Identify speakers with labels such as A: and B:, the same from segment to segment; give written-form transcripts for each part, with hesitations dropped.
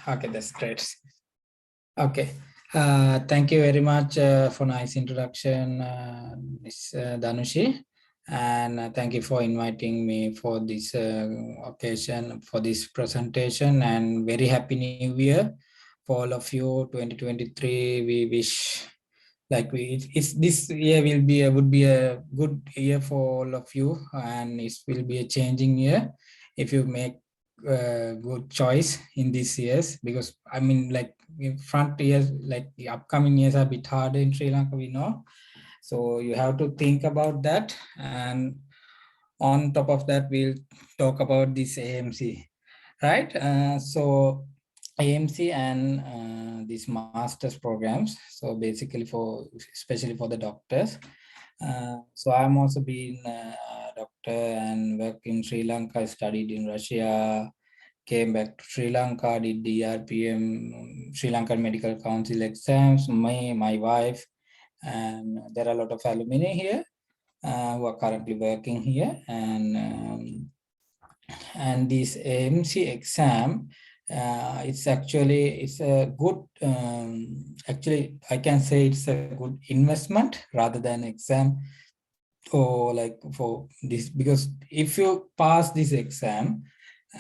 A: Okay, that's great. Okay. Thank you very much for nice introduction, Ms. Dhanushi. And thank you for inviting me for this occasion, for this presentation, and very happy new year for all of you. 2023, we wish it's this year would be a good year for all of you, and it will be a changing year if you make good choice in these years, because I mean, like in front years, like the upcoming years are a bit harder in Sri Lanka, we know. So you have to think about that. And on top of that, we'll talk about this AMC, right? So AMC and these master's programs. So basically especially for the doctors. So I'm also been a doctor and worked in Sri Lanka. I studied in Russia, came back to Sri Lanka, did DRPM, Sri Lankan Medical Council exams, my wife, and there are a lot of alumni here who are currently working here. And this AMC exam, it's a good, actually I can say it's a good investment rather than exam, or like for this, because if you pass this exam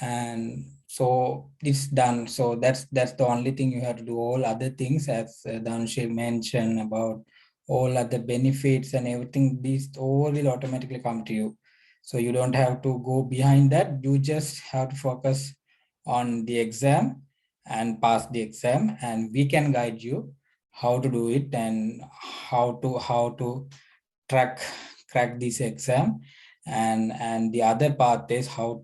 A: and so it's done, so that's the only thing you have to do. All other things, as Dhanushi mentioned about all other benefits and everything, these all will automatically come to you. So you don't have to go behind that. You just have to focus on the exam and pass the exam, and we can guide you how to do it and how to crack this exam. And the other part is how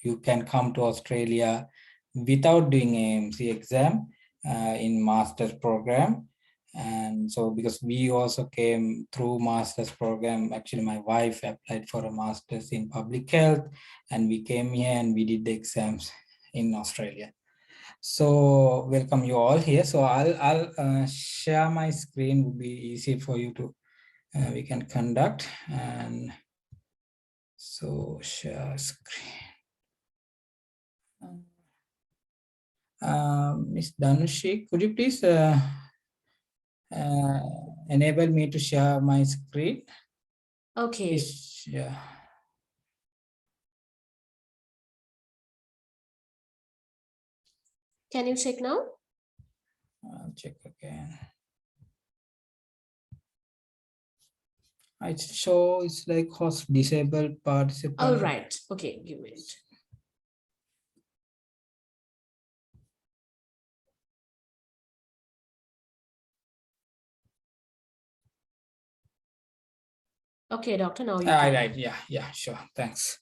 A: you can come to Australia without doing AMC exam in master's program. And so because we also came through master's program, actually my wife applied for a master's in public health, and we came here and we did the exams in Australia. So welcome you all here. So I'll share my screen, would be easy for you to we can conduct. And so share screen. Ms. Dhanushi, could you please enable me to share my screen?
B: Okay.
A: Yeah.
B: Can you check now?
A: I'll check again. It shows it's like host disabled participant.
B: All right. Okay, give me it. Okay, doctor, now you can.
A: Right, yeah, sure, thanks.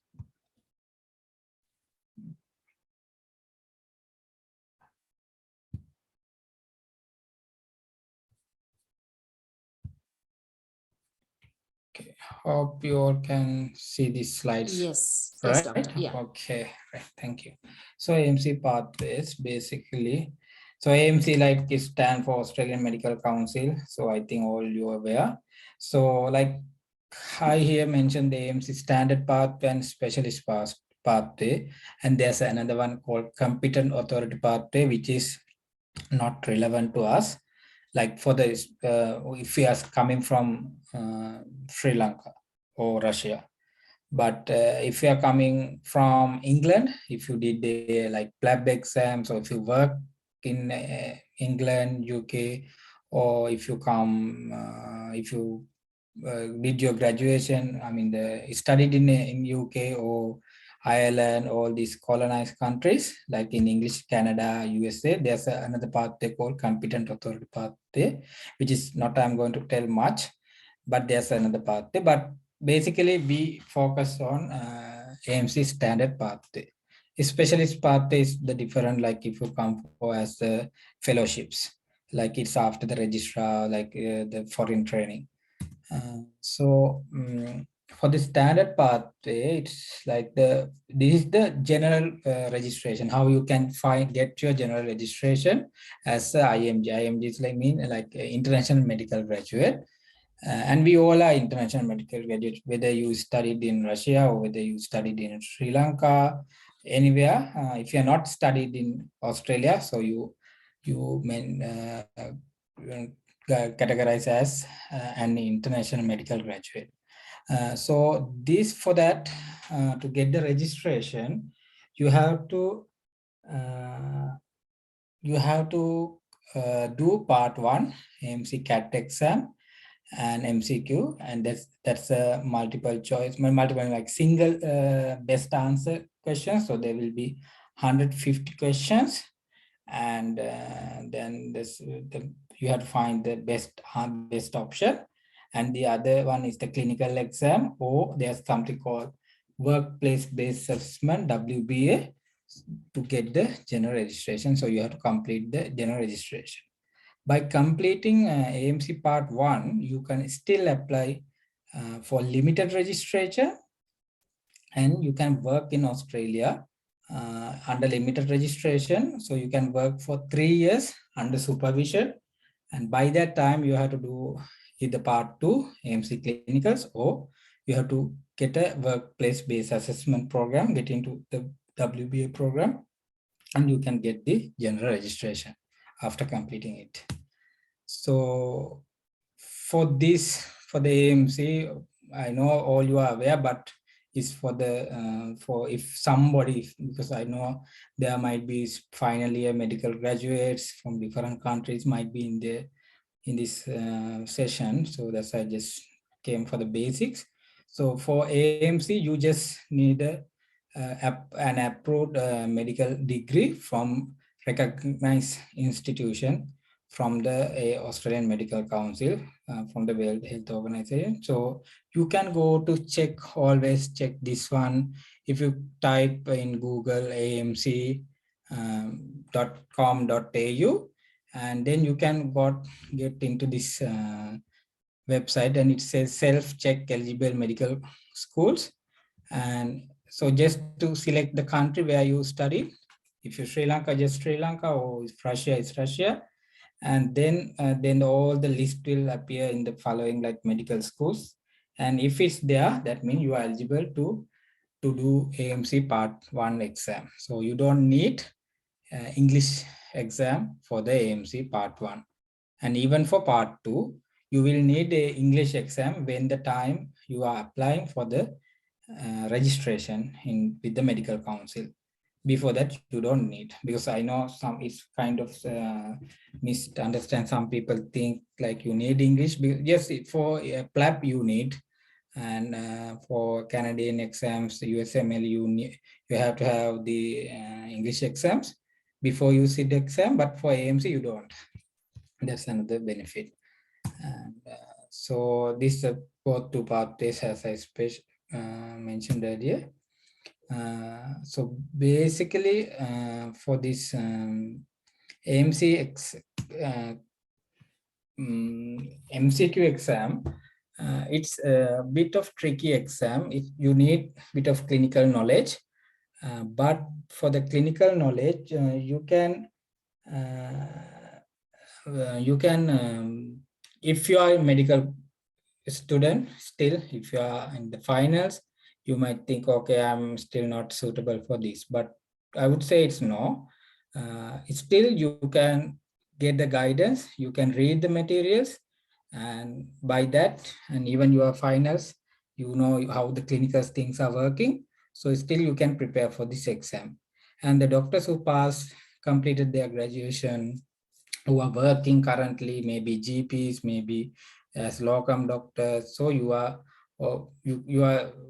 A: Okay, hope you all can see these slides.
B: Yes,
A: right?
B: Yes, doctor. Yeah.
A: Okay, right, thank you. So AMC pathways, basically. So AMC like it stands for Australian Medical Council. So I think all you are aware. So like I here mentioned the AMC standard pathway and specialist pathway, and there's another one called competent authority pathway, which is not relevant to us. Like for this, if we are coming from Sri Lanka or Russia. But if you are coming from England, if you did the like PLAB exams, or if you work in England, UK, or if you come, if you did your graduation, I mean, studied in UK or Ireland, all these colonized countries, like in English, Canada, USA, there's another pathway called competent authority pathway, which is not I'm going to tell much, but there's another pathway. But basically, we focus on AMC standard pathway. Specialist pathway is the different, like if you come for as fellowships, like it's after the registrar, like the foreign training. For the standard pathway, it's like this is the general registration. How you can get your general registration as a IMG. IMG is like international medical graduate. And we all are international medical graduates, whether you studied in Russia or whether you studied in Sri Lanka anywhere. If you're not studied in Australia, so you may categorize as an international medical graduate. So this for that to get the registration, you have to do part 1 AMC CAT exam and MCQ, and that's a multiple choice, multiple like single best answer questions. So there will be 150 questions, and then you have to find the best option. And the other one is the clinical exam, or there's something called workplace based assessment, WBA, to get the general registration. So you have to complete the general registration. By completing AMC part 1, you can still apply for limited registration, and you can work in Australia under limited registration. So you can work for 3 years under supervision. And by that time, you have to do either part 2 AMC clinicals, or you have to get a workplace-based assessment program, get into the WBA program, and you can get the general registration after completing it. So for the AMC, I know all you are aware, but it's for the for if somebody, because I know there might be final year medical graduates from different countries might be in this session. So that's why I just came for the basics. So for AMC, you just need an approved medical degree from recognized institution from the Australian Medical Council, from the World Health Organization. So you can go to always check this one. If you type in Google amc.com.au, and then you can get into this website, and it says self-check eligible medical schools. And so just to select the country where you study. If you're Sri Lanka, just Sri Lanka, or if Russia, it's Russia. And then all the list will appear in the following, like medical schools. And if it's there, that means you are eligible to do AMC part 1 exam. So you don't need English exam for the AMC part 1. And even for part 2, you will need a English exam when the time you are applying for the registration with the medical council. Before that, you don't need, because I know it's kind of misunderstand. Some people think like you need English. Yes, for PLAB you need, and for Canadian exams, USML, you have to have the English exams before you sit the exam. But for AMC, you don't. That's another benefit. And so this both two pathways, as I mentioned earlier. So basically, for this AMC MCQ exam, it's a bit of tricky exam. You need a bit of clinical knowledge, but for the clinical knowledge, you can if you are a medical student, still, if you are in the finals, you might think, okay, I'm still not suitable for this, but I would say it's no. Still, you can get the guidance, you can read the materials, and by that, and even your finals, you know how the clinical things are working. So still you can prepare for this exam. And the doctors who completed their graduation, who are working currently, maybe GPs, maybe as locum doctors, so you are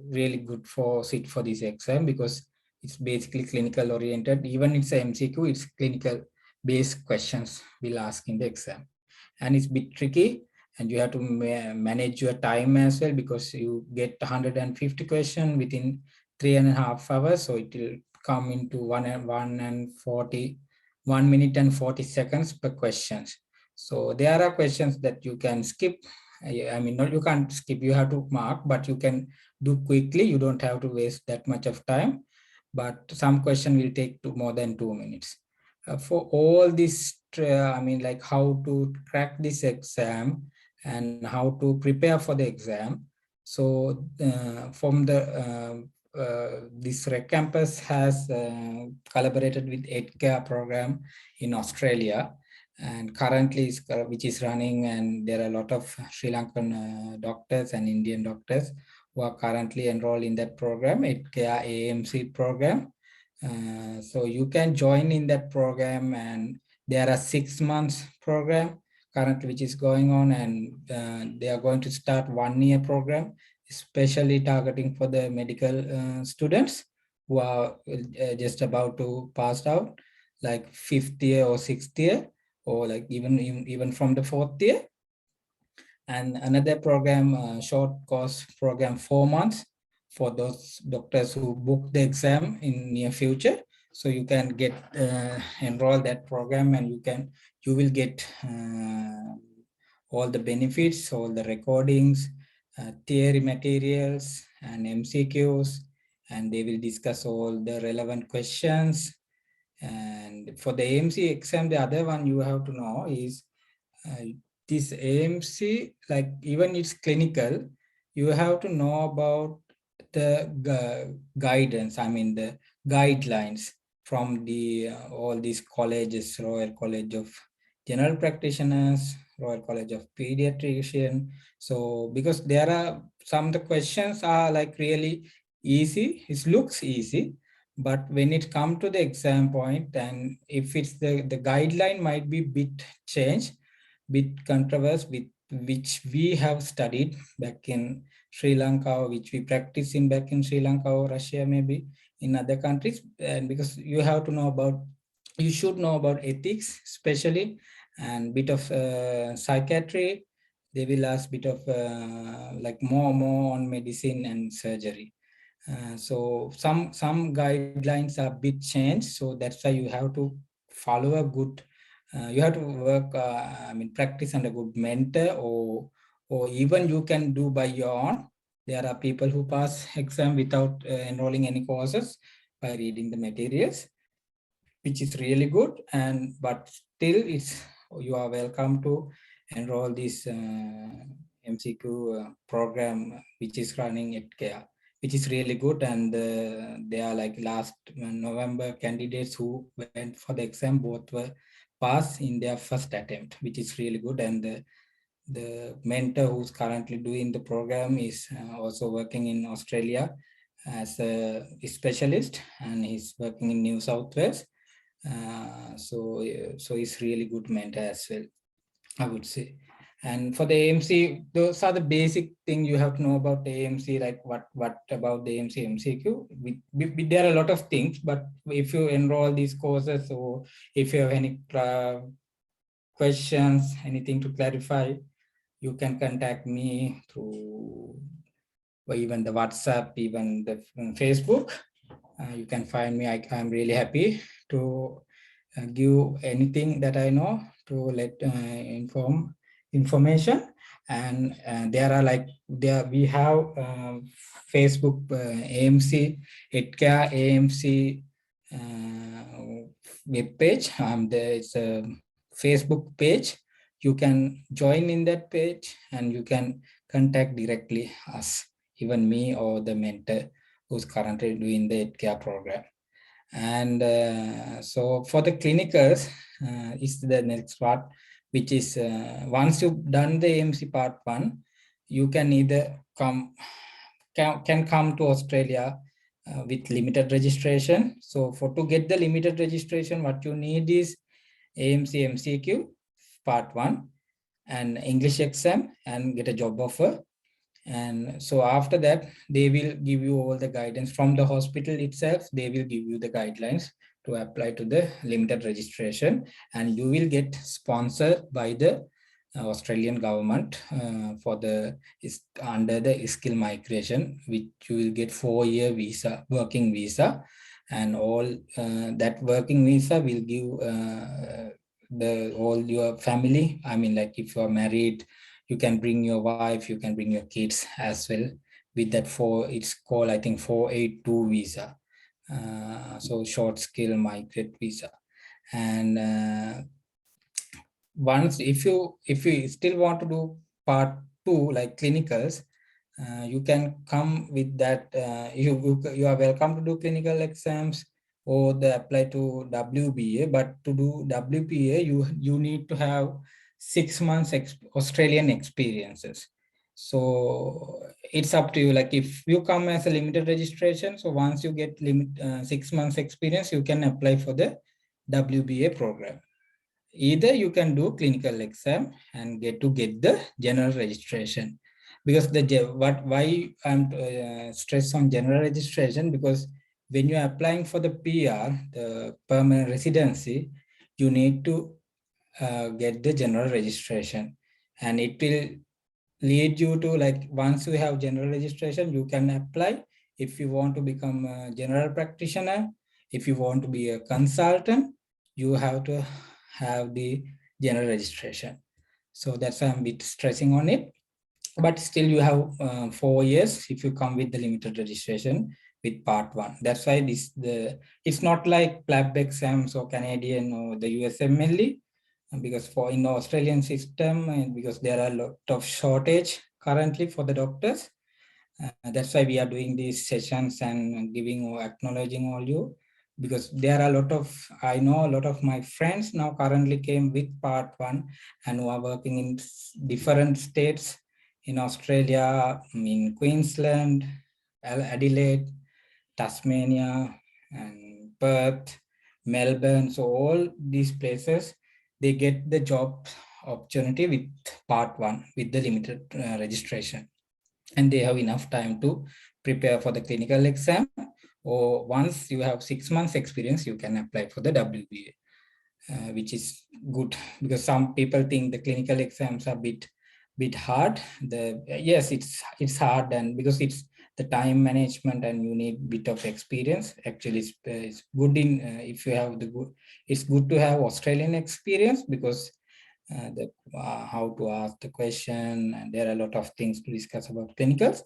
A: really good for this exam, because it's basically clinical oriented. Even it's a MCQ, it's clinical based questions will ask in the exam, and it's a bit tricky, and you have to manage your time as well, because you get 150 questions within 3.5 hours, so it will come into 1 minute and 40 seconds per questions. So there are questions that you can skip. I mean, not you can't skip, you have to mark, but you can do quickly. You don't have to waste that much of time. But some question will take more than 2 minutes. For all this, I mean, like how to crack this exam and how to prepare for the exam. So from the this Rec Campus has collaborated with EdCare program in Australia, and currently which is running, and there are a lot of Sri Lankan doctors and Indian doctors who are currently enrolled in that program, EdCare AMC program. So you can join in that program, and there are 6 months program currently which is going on, and they are going to start 1-year program, especially targeting for the medical students who are just about to pass out, like 5th year or 6th year, or like even from the 4th year. And another program, short course program, 4 months for those doctors who book the exam in near future. So you can get enroll that program, and you will get all the benefits, all the recordings, theory materials and MCQs, and they will discuss all the relevant questions. And for the AMC exam, the other one you have to know is this AMC, like even it's clinical, you have to know about the guidance, I mean the guidelines from the all these colleges, Royal College of General Practitioners, Royal College of Pediatrician. So because there are some of the questions are like really easy, it looks easy, but when it comes to the exam point, and if it's the guideline might be bit changed, bit controversy, with which we have studied back in Sri Lanka, which we practice in back in Sri Lanka or Russia, maybe in other countries. And because you have to know about, you should know about ethics, especially, and bit of psychiatry. They will ask bit of like more on medicine and surgery. So some guidelines are a bit changed, so that's why you have to follow a good. You have to work. I mean, practice under a good mentor, or even you can do by your own. There are people who pass exam without enrolling any courses by reading the materials, which is really good. And but still, you are welcome to enroll this MCQ program, which is running at CARE, which is really good. And they are like last November candidates who went for the exam, both were passed in their first attempt, which is really good. And the mentor who's currently doing the program is also working in Australia as a specialist, and he's working in New South Wales. So it's really good mentor as well, I would say. And for the AMC, those are the basic thing you have to know about the AMC, like what about the AMC MCQ. There are a lot of things, but if you enroll these courses, or if you have any questions, anything to clarify, you can contact me through even the WhatsApp, even the Facebook. You can find me. I'm really happy to give anything that I know to let information. And we have Facebook AMC EdCare AMC web page. There's a Facebook page. You can join in that page, and you can contact directly us, even me or the mentor who's currently doing the EdCare program. And so for the clinicals, is the next part, which is once you've done the AMC part 1, you can either can come to Australia with limited registration. So to get the limited registration, what you need is AMC MCQ part 1 and English exam, and get a job offer. And so after that, they will give you all the guidance from the hospital itself. They will give you the guidelines to apply to the limited registration, and you will get sponsored by the Australian government for under the skill migration, which you will get 4-year visa, working visa, and all that working visa will give all your family. I mean, like if you are married, you can bring your wife, you can bring your kids as well with that. It's called, I think, 482 visa. So short skill migrant visa. And once if you still want to do part 2, like clinicals, you can come with that. You are welcome to do clinical exams or the apply to WBA, but to do WBA, you need to have 6 months Australian experiences. So it's up to you. Like if you come as a limited registration, so once you get 6 months experience, you can apply for the WBA program. Either you can do clinical exam and get the general registration, because why I'm stress on general registration, because when you're applying for the PR, the permanent residency, you need to get the general registration, and it will lead you to, like, once you have general registration, you can apply if you want to become a general practitioner. If you want to be a consultant, you have to have the general registration. So that's why I'm a bit stressing on it. But still you have 4 years if you come with the limited registration with part 1. That's why it's not like PLAB exams or Canadian or the USMLE, because for in the Australian system, and because there are a lot of shortage currently for the doctors, that's why we are doing these sessions and giving or acknowledging all you, because there are a lot of, I know a lot of my friends now currently came with part 1 and who are working in different states in Australia, in Queensland, Adelaide, Tasmania, and Perth, Melbourne. So all these places, they get the job opportunity with part 1 with the limited registration, and they have enough time to prepare for the clinical exam. Or once you have 6 months experience, you can apply for the WBA, which is good, because some people think the clinical exams are bit hard. Yes, it's hard, and because it's the time management and you need bit of experience. Actually, it's good in if you have the good. It's good to have Australian experience, because how to ask the question, and there are a lot of things to discuss about clinicals.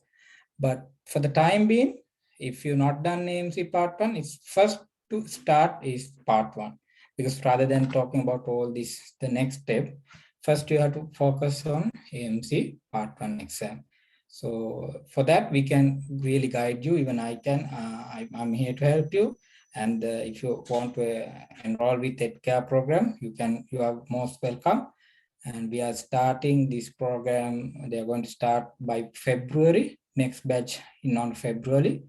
A: But for the time being, if you've not done AMC part 1, it's first to start is part 1, because rather than talking about all this, the next step, first you have to focus on AMC part 1 exam. So for that, we can really guide you. Even I can, I'm here to help you. And if you want to enroll with EdCare program, you are most welcome. And we are starting this program. They are going to start by February, next batch on February.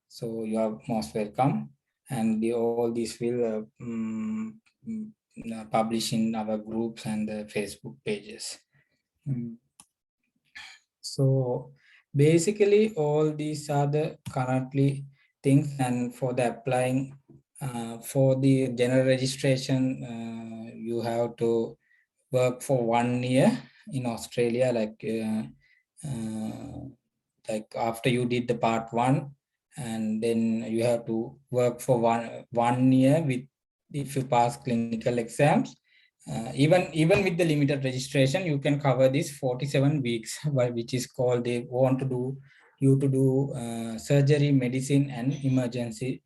A: So you are most welcome. And all this will publish in our groups and the Facebook pages. So basically all these are the currently things. And for the applying for the general registration, you have to work for 1 year in Australia, like after you did the part 1, and then you have to work for one year with, if you pass clinical exams. Even with the limited registration, you can cover this 47 weeks, which is called, they want to do you to do surgery, medicine, and emergency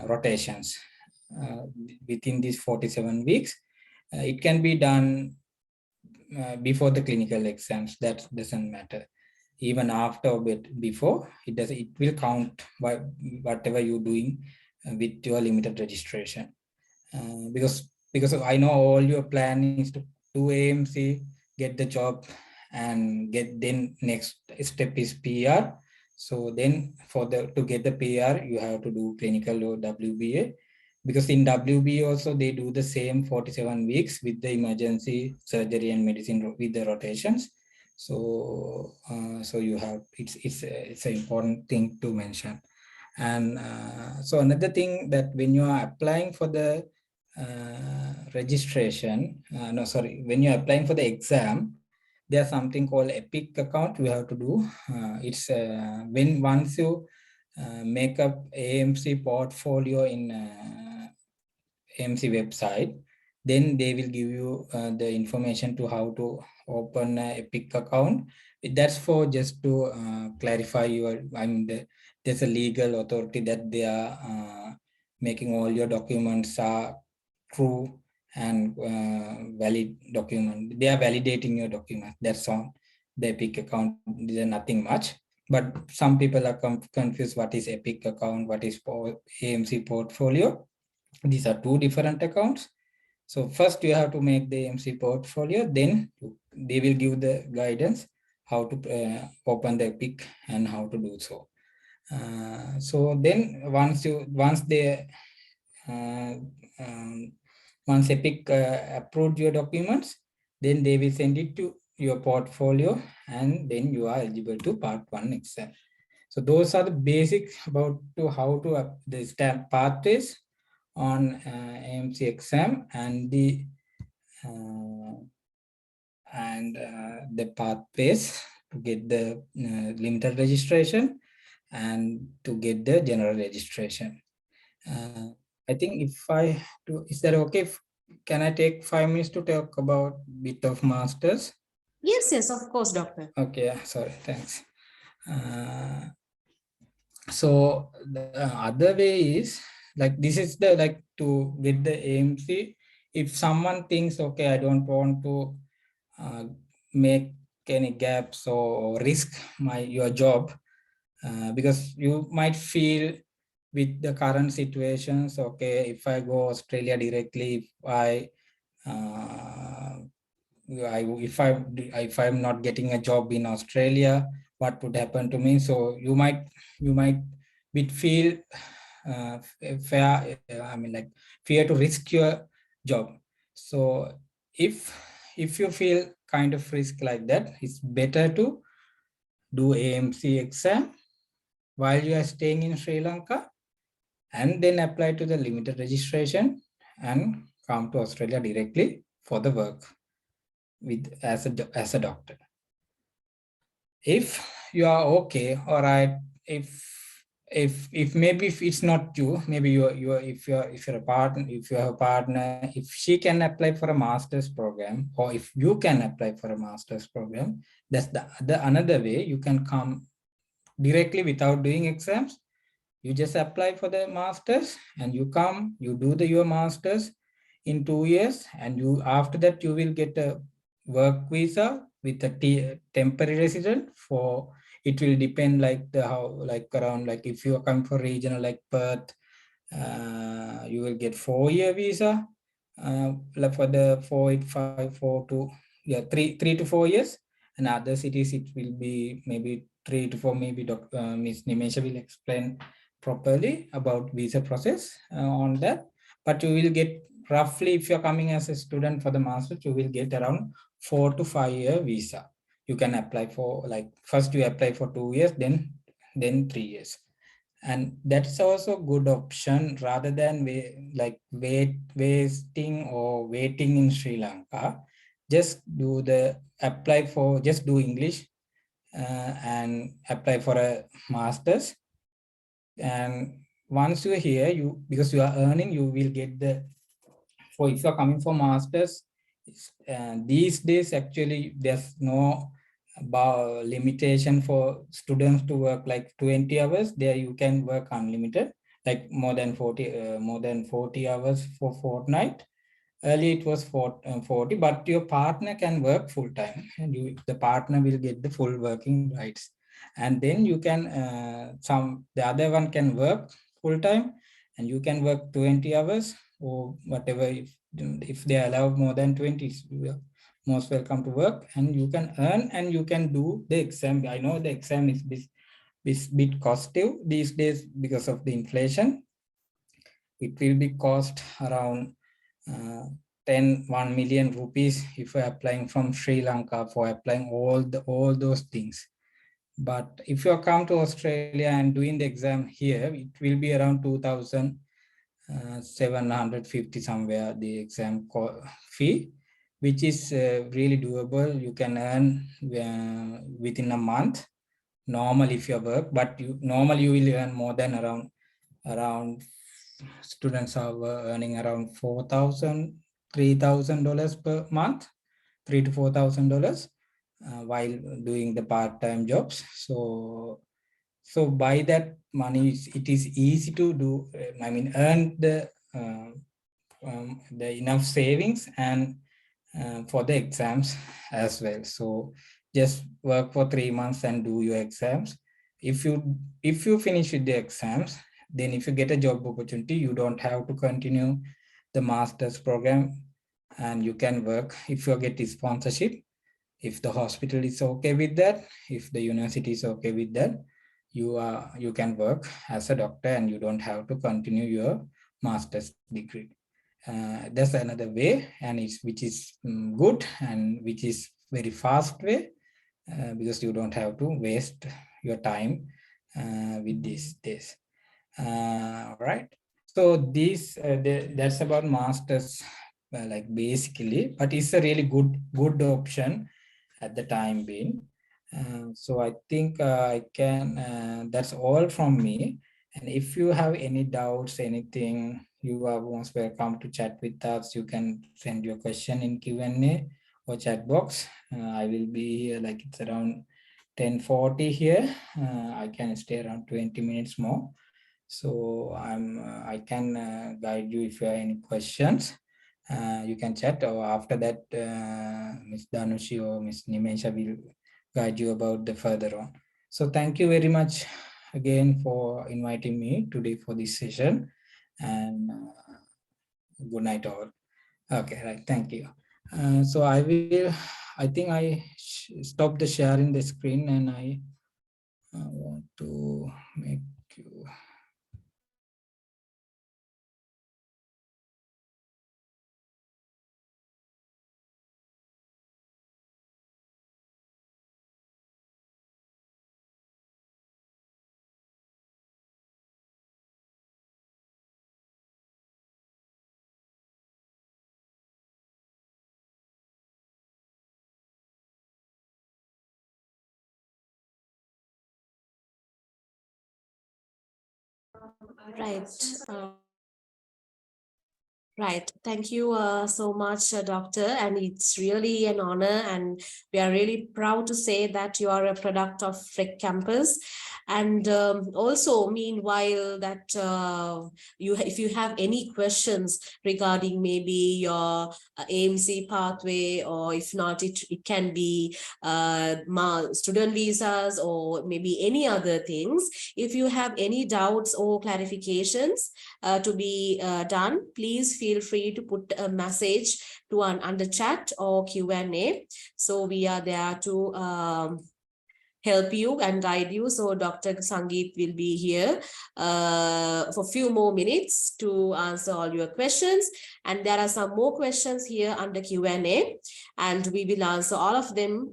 A: rotations within these 47 weeks. It can be done before the clinical exams. That doesn't matter. Even after or before, it will count by whatever you're doing with your limited registration. Because I know all your plan is to do AMC, get the job, and then next step is PR. So then to get the PR, you have to do clinical or WBA, because in WBA also they do the same 47 weeks with the emergency surgery and medicine with the rotations. So so you have, it's an important thing to mention. And so another thing, that when you are applying for the registration, when you're applying for the exam, there's something called Epic account you have to do. It's once you make up AMC portfolio in AMC website, then they will give you the information to how to open an Epic account. That's for just to clarify there's a legal authority that they are making all your documents are true and valid document. They are validating your document. That's on the Epic account. There's nothing much. But some people are confused what is Epic account, what is AMC portfolio. These are two different accounts. So first you have to make the AMC portfolio, then they will give the guidance how to open the Epic and how to do so. So then once uh, um, Epic approved your documents, then they will send it to your portfolio, and then you are eligible to part 1 exam. So those are the basics about how to the stamp pathways on AMC exam and the pathways to get the limited registration and to get the general registration. I think if I do, is that okay? Can I take 5 minutes to talk about bit of masters?
B: Yes, of course, doctor.
A: Okay, sorry, thanks. So the other way is like, this is the like to get the AMC. If someone thinks, okay, I don't want to make any gaps or risk your job, because you might feel with the current situations, okay, if I go Australia directly, if I'm not getting a job in Australia, what would happen to me? So you might feel fear to risk your job. So if you feel kind of risk like that, it's better to do AMC exam while you are staying in Sri Lanka, and then apply to the limited registration and come to Australia directly for the work with as a doctor. If you are okay, all right, if maybe if it's not you, maybe you if you're a partner, if you have a partner, if she can apply for a master's program, or if you can apply for a master's program, that's the another way. You can come directly without doing exams. You just apply for the masters and you come, you do your masters in 2 years, and you after that you will get a work visa with a temporary resident. For it will depend like the how, like around, like if you are coming for regional like Perth, you will get 4-year visa, like for the 485 4 to 3 to 4 years. And other cities it will be maybe 3 to 4. Maybe Miss Nimesha will explain properly about visa process on that. But you will get roughly, if you're coming as a student for the master's, you will get around 4 to 5 year visa. You can apply for, like first you apply for 2 years, then 3 years. And that's also good option rather than wasting or waiting in Sri Lanka. Just do just do English and apply for a master's. And once you're here, because you are earning, you will get if you're coming for masters, these days actually there's no limitation for students to work like 20 hours. There you can work unlimited, like more than 40 hours for fortnight. Early it was 40, but your partner can work full time, and the partner will get the full working rights. And then you can the other one can work full time, and you can work 20 hours or whatever. If they allow more than 20, you are most welcome to work, and you can earn and you can do the exam. I know the exam is bit costly these days because of the inflation. It will be cost around 1 million rupees if you're applying from Sri Lanka, for applying all those things. But if you come to Australia and doing the exam here, it will be around 2,750 somewhere, the exam fee, which is really doable. You can earn within a month, normal if you work, but normally you will earn more than around students are earning around $3,000 per month, $3,000 to $4,000 while doing the part-time jobs. So by that money, it is easy to do. Earn the enough savings and for the exams as well. So just work for 3 months and do your exams. if you finish with the exams, then if you get a job opportunity, you don't have to continue the master's program, and you can work if you get a sponsorship. If the hospital is okay with that, if the university is okay with that, you can work as a doctor and you don't have to continue your master's degree. That's another way, and which is good and which is very fast way, because you don't have to waste your time with this. Right. So that's about masters, like basically, but it's a really good option at the time being. So I think I can, that's all from me. And if you have any doubts, anything, you are most welcome to chat with us. You can send your question in Q&A or chat box. I will be here, like it's around 10:40 here. I can stay around 20 minutes more. So I can guide you if you have any questions. You can chat, or after that, Ms. Danushi or Ms. Nimesha will guide you about the further on. So thank you very much again for inviting me today for this session, and good night all. Okay, right. Thank you. So I think I stop the sharing the screen, and I want to make you.
B: Right. Uh, Right. Thank you so much, Doctor. And it's really an honor. And we are really proud to say that you are a product of Frick Campus. And also, meanwhile, that if you have any questions regarding maybe your AMC pathway, or if not, it can be student visas or maybe any other things. If you have any doubts or clarifications to be done, please feel free to put a message to under chat or Q&A. So we are there to help you and guide you. So Dr. Sangeet will be here for a few more minutes to answer all your questions. And there are some more questions here under Q&A, and we will answer all of them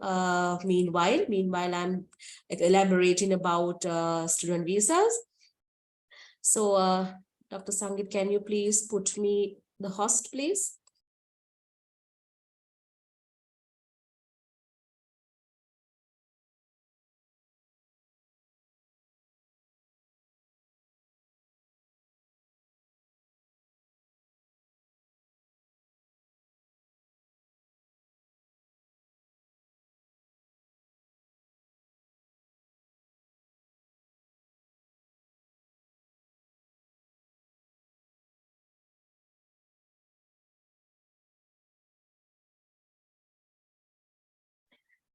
B: meanwhile. Meanwhile, I'm elaborating about student visas. So Dr. Sangeet, can you please put me the host, please?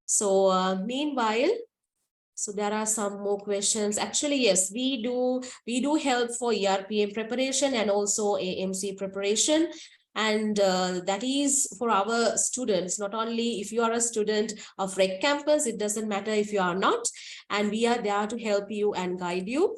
B: So meanwhile, so there are some more questions. Actually, yes, we do help for ERPM preparation and also AMC preparation. And that is for our students, not only if you are a student of Rec Campus, it doesn't matter if you are not. And we are there to help you and guide you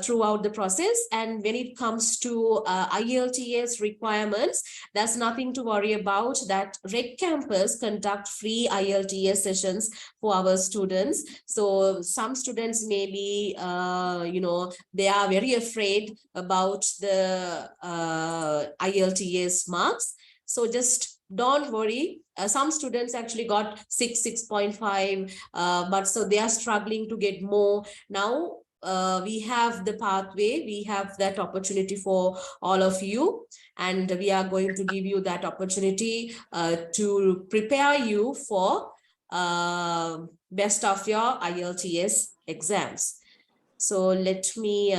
B: throughout the process. And when it comes to IELTS requirements, there's nothing to worry about. That Rec Campus conduct free IELTS sessions for our students. So some students may be, they are very afraid about the IELTS marks. So just don't worry. Some students actually got 6.5, but so they are struggling to get more. Now we have the pathway, we have that opportunity for all of you, and we are going to give you that opportunity to prepare you for best of your IELTS exams. So let me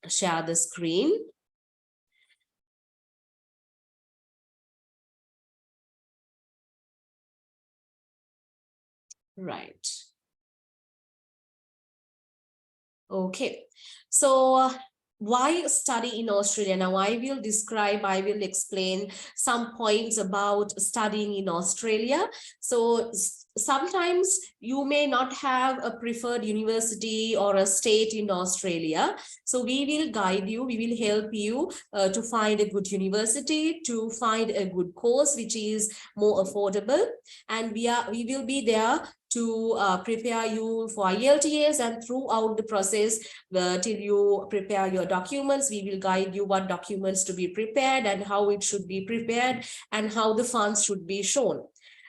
B: share the screen. Right. Okay, so why study in Australia? Now I will explain some points about studying in Australia. So sometimes you may not have a preferred university or a state in Australia. So we will guide you, we will help you to find a good university, to find a good course which is more affordable. And we will be there to prepare you for IELTS, and throughout the process till you prepare your documents, we will guide you what documents to be prepared and how it should be prepared and how the funds should be shown.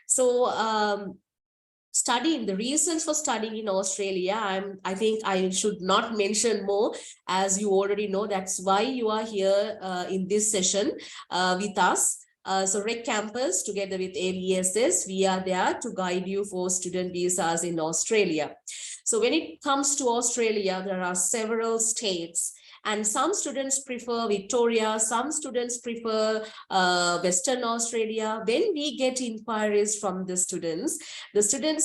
B: So studying, the reasons for studying in Australia, I think I should not mention more, as you already know. That's why you are here in this session with us. So REC Campus together with AVSS, we are there to guide you for student visas in Australia. So when it comes to Australia, there are several states, and some students prefer Victoria, some students prefer Western Australia. When we get inquiries from the students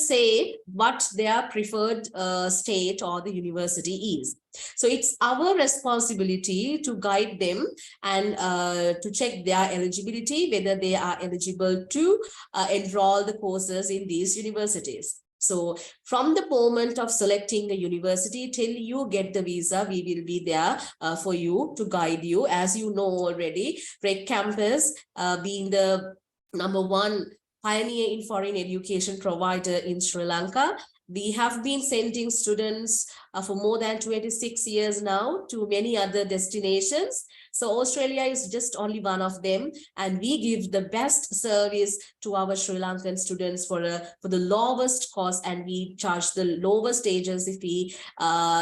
B: say what their preferred state or the university is. So it's our responsibility to guide them and to check their eligibility, whether they are eligible to enroll the courses in these universities. So from the moment of selecting a university till you get the visa, we will be there for you to guide you. As you know already, REC Campus being the #1 pioneer in foreign education provider in Sri Lanka, we have been sending students for more than 26 years now to many other destinations. So Australia is just only one of them, and we give the best service to our Sri Lankan students for the lowest cost, and we charge the lowest agency fee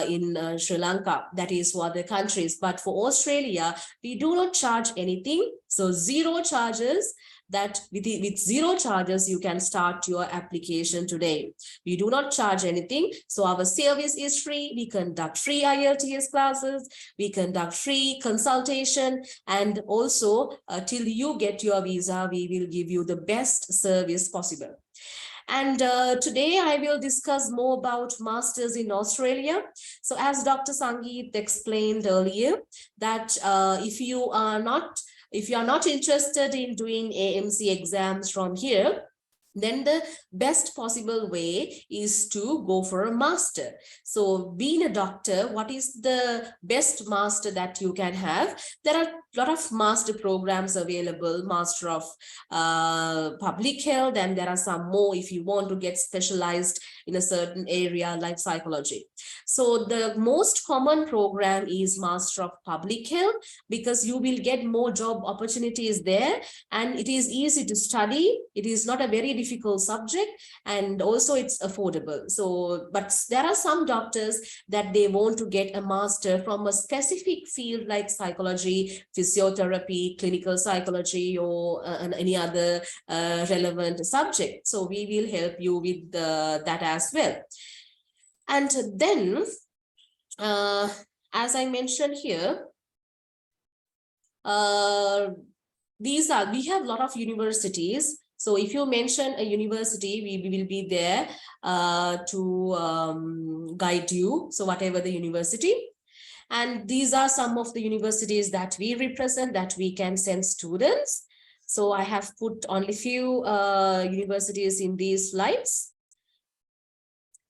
B: in Sri Lanka, that is for other countries. But for Australia, we do not charge anything, so zero charges. That with zero charges, you can start your application today. We do not charge anything. So our service is free. We conduct free IELTS classes. We conduct free consultation. And also till you get your visa, we will give you the best service possible. And today I will discuss more about masters in Australia. So as Dr. Sangeet explained earlier, that if you are not interested in doing AMC exams from here, then the best possible way is to go for a master. So being a doctor, what is the best master that you can have? There are a lot of master programs available, Master of Public Health, and there are some more if you want to get specialized in a certain area like psychology. So the most common program is Master of Public Health, because you will get more job opportunities there, and it is easy to study. It is not a very difficult subject, and also it's affordable. So, but there are some doctors that they want to get a master from a specific field like psychology, physiotherapy, clinical psychology, or any other relevant subject. So we will help you with that as well. And then, as I mentioned here, we have a lot of universities. So if you mention a university, we will be there to guide you. So whatever the university. And these are some of the universities that we represent, that we can send students. So I have put only few universities in these slides.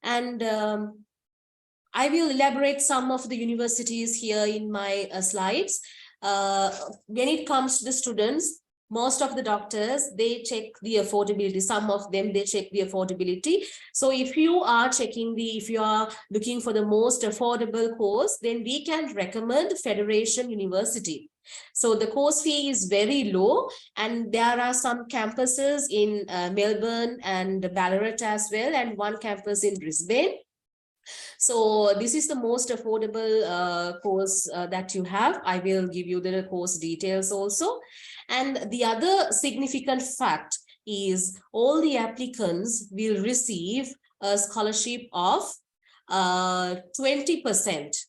B: And I will elaborate some of the universities here in my slides. When it comes to the students, most of the doctors, they check the affordability. Some of them, they check the affordability. So if you are if you are looking for the most affordable course, then we can recommend Federation University. So the course fee is very low, and there are some campuses in Melbourne and Ballarat as well, and one campus in Brisbane. So this is the most affordable course that you have. I will give you the course details also. And the other significant fact is all the applicants will receive a scholarship of 20%.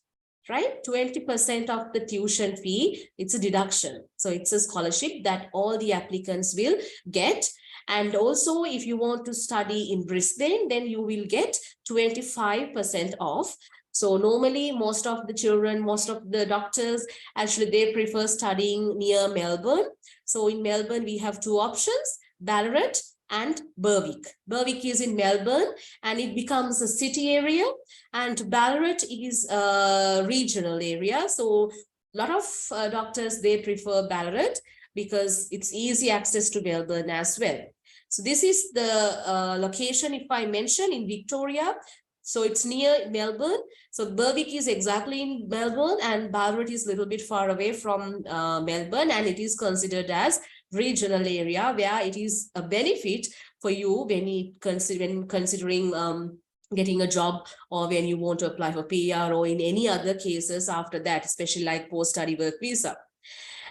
B: Right? 20% of the tuition fee, it's a deduction. So it's a scholarship that all the applicants will get. And also, if you want to study in Brisbane, then you will get 25% off So normally most of the children, most of the doctors, actually they prefer studying near Melbourne. So in Melbourne, we have two options, Ballarat and Berwick. Berwick is in Melbourne and it becomes a city area, and Ballarat is a regional area. So a lot of doctors, they prefer Ballarat because it's easy access to Melbourne as well. So this is the location, if I mention, in Victoria. So it's near Melbourne. So Berwick is exactly in Melbourne and Ballarat is a little bit far away from Melbourne, and it is considered as regional area where it is a benefit for you when considering getting a job, or when you want to apply for PR, or in any other cases after that, especially like post-study work visa.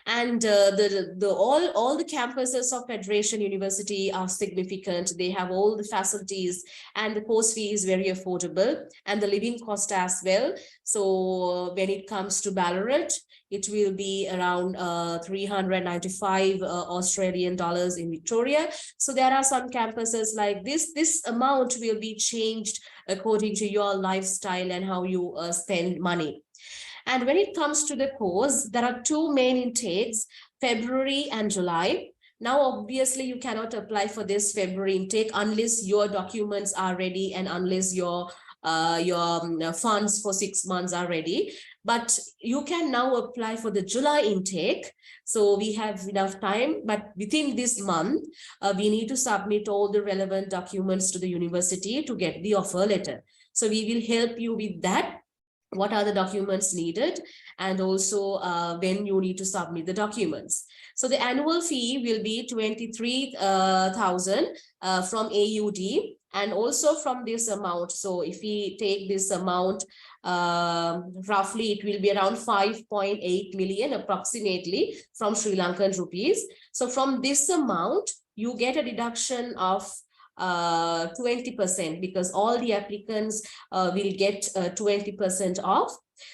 B: And all the campuses of Federation University are significant. They have all the facilities, and the course fee is very affordable, and the living cost as well. So when it comes to Ballarat, it will be around 395 Australian dollars in Victoria. So there are some campuses like this. This amount will be changed according to your lifestyle and how you spend money. And when it comes to the course, there are two main intakes, February and July. Now, obviously, you cannot apply for this February intake unless your documents are ready and unless your funds for 6 months are ready. But you can now apply for the July intake. So we have enough time, but within this month, we need to submit all the relevant documents to the university to get the offer letter. So we will help you with that. What are the documents needed, and also when you need to submit the documents. So the annual fee will be 23,000 from AUD, and also from this amount. So if we take this amount, roughly it will be around 5.8 million approximately from Sri Lankan rupees. So from this amount, you get a deduction of 20%, because all the applicants will get 20% off.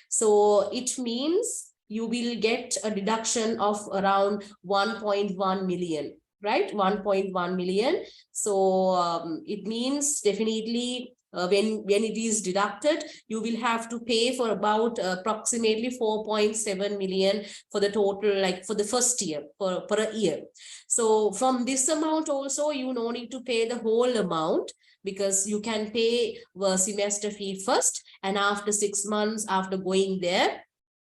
B: So it means you will get a deduction of around 1.1 million, right? 1.1 million. So it means definitely when it is deducted, you will have to pay for about approximately 4.7 million for the total, like for the first year, per a year. So from this amount also, you no need to pay the whole amount, because you can pay the semester fee first, and after 6 months, after going there,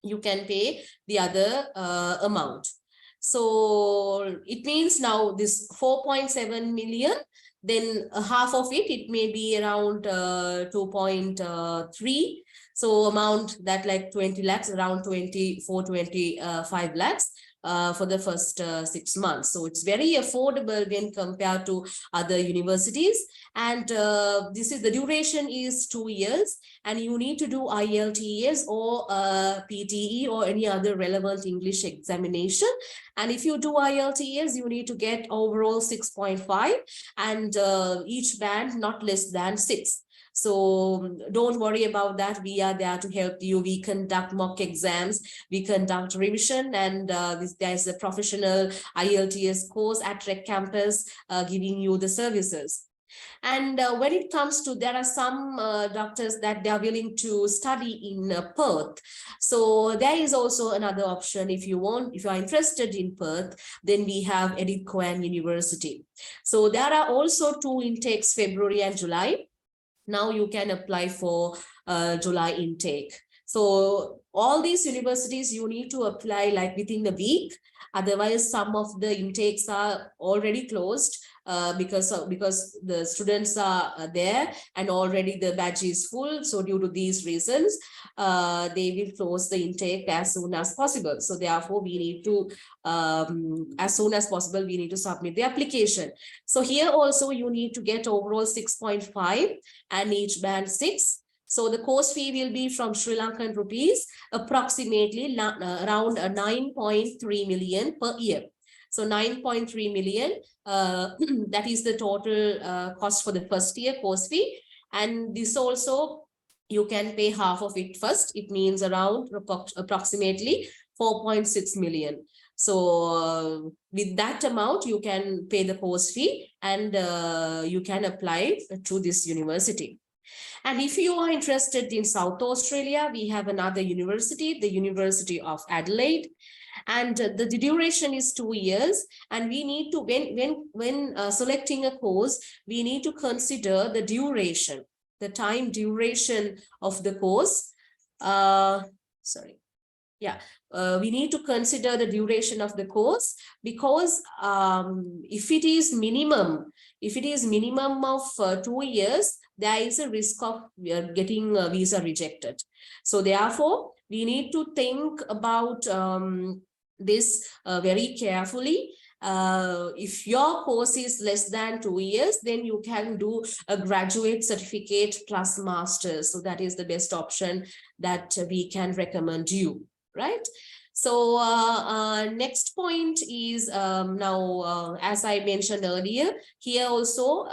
B: you can pay the other amount. So it means now this 4.7 million, then half of it may be around 2.3. So amount that like 20 lakhs, around 24, 25 lakhs for the first 6 months. So it's very affordable when compared to other universities. And this is the duration is 2 years, and you need to do IELTS or PTE or any other relevant English examination. And if you do IELTS, you need to get overall 6.5, and each band not less than 6. So don't worry about that. We are there to help you. We conduct mock exams, we conduct revision, and there's a professional IELTS course at Rec Campus giving you the services. And when it comes to, there are some doctors that they are willing to study in Perth. So there is also another option. If you are interested in Perth, then we have Edith Cowan University. So there are also 2 intakes, February and July. Now you can apply for July intake. So all these universities, you need to apply like within a week. Otherwise, some of the intakes are already closed because the students are there and already the batch is full. So due to these reasons, they will close the intake as soon as possible. So therefore, we need to, as soon as possible, we need to submit the application. So here also you need to get overall 6.5 and each band 6. So the course fee will be from Sri Lankan rupees, approximately around 9.3 million per year. So 9.3 million, that is the total cost for the first year course fee. And this also, you can pay half of it first. It means around approximately 4.6 million. So with that amount, you can pay the course fee, and you can apply to this university. And if you are interested in South Australia, we have another university, the University of Adelaide. And the duration is 2 years. And we need to, when selecting a course, we need to consider the duration, the time duration of the course. We need to consider the duration of the course, because if it is minimum of 2 years, there is a risk of getting a visa rejected. So therefore, we need to think about this very carefully. If your course is less than 2 years, then you can do a graduate certificate plus master's. So that is the best option that we can recommend you, right? So next point is now, as I mentioned earlier, here also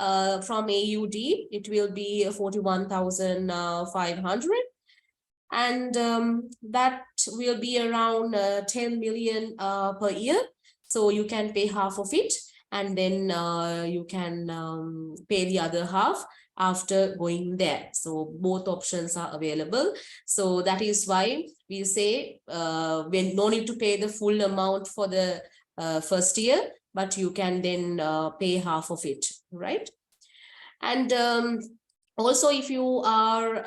B: from AUD, it will be 41,500. And that will be around 10 million per year. So you can pay half of it, and then you can pay the other half after going there. So both options are available. So that is why we say when no need to pay the full amount for the first year, but you can then pay half of it, right? And also, if you are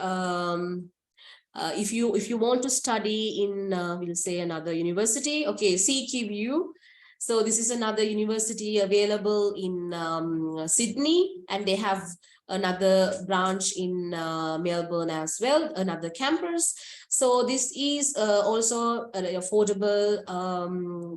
B: if you want to study in we'll say another university, okay, CQU. So this is another university available in Sydney, and they have another branch in Melbourne as well, another campus. So this is also an affordable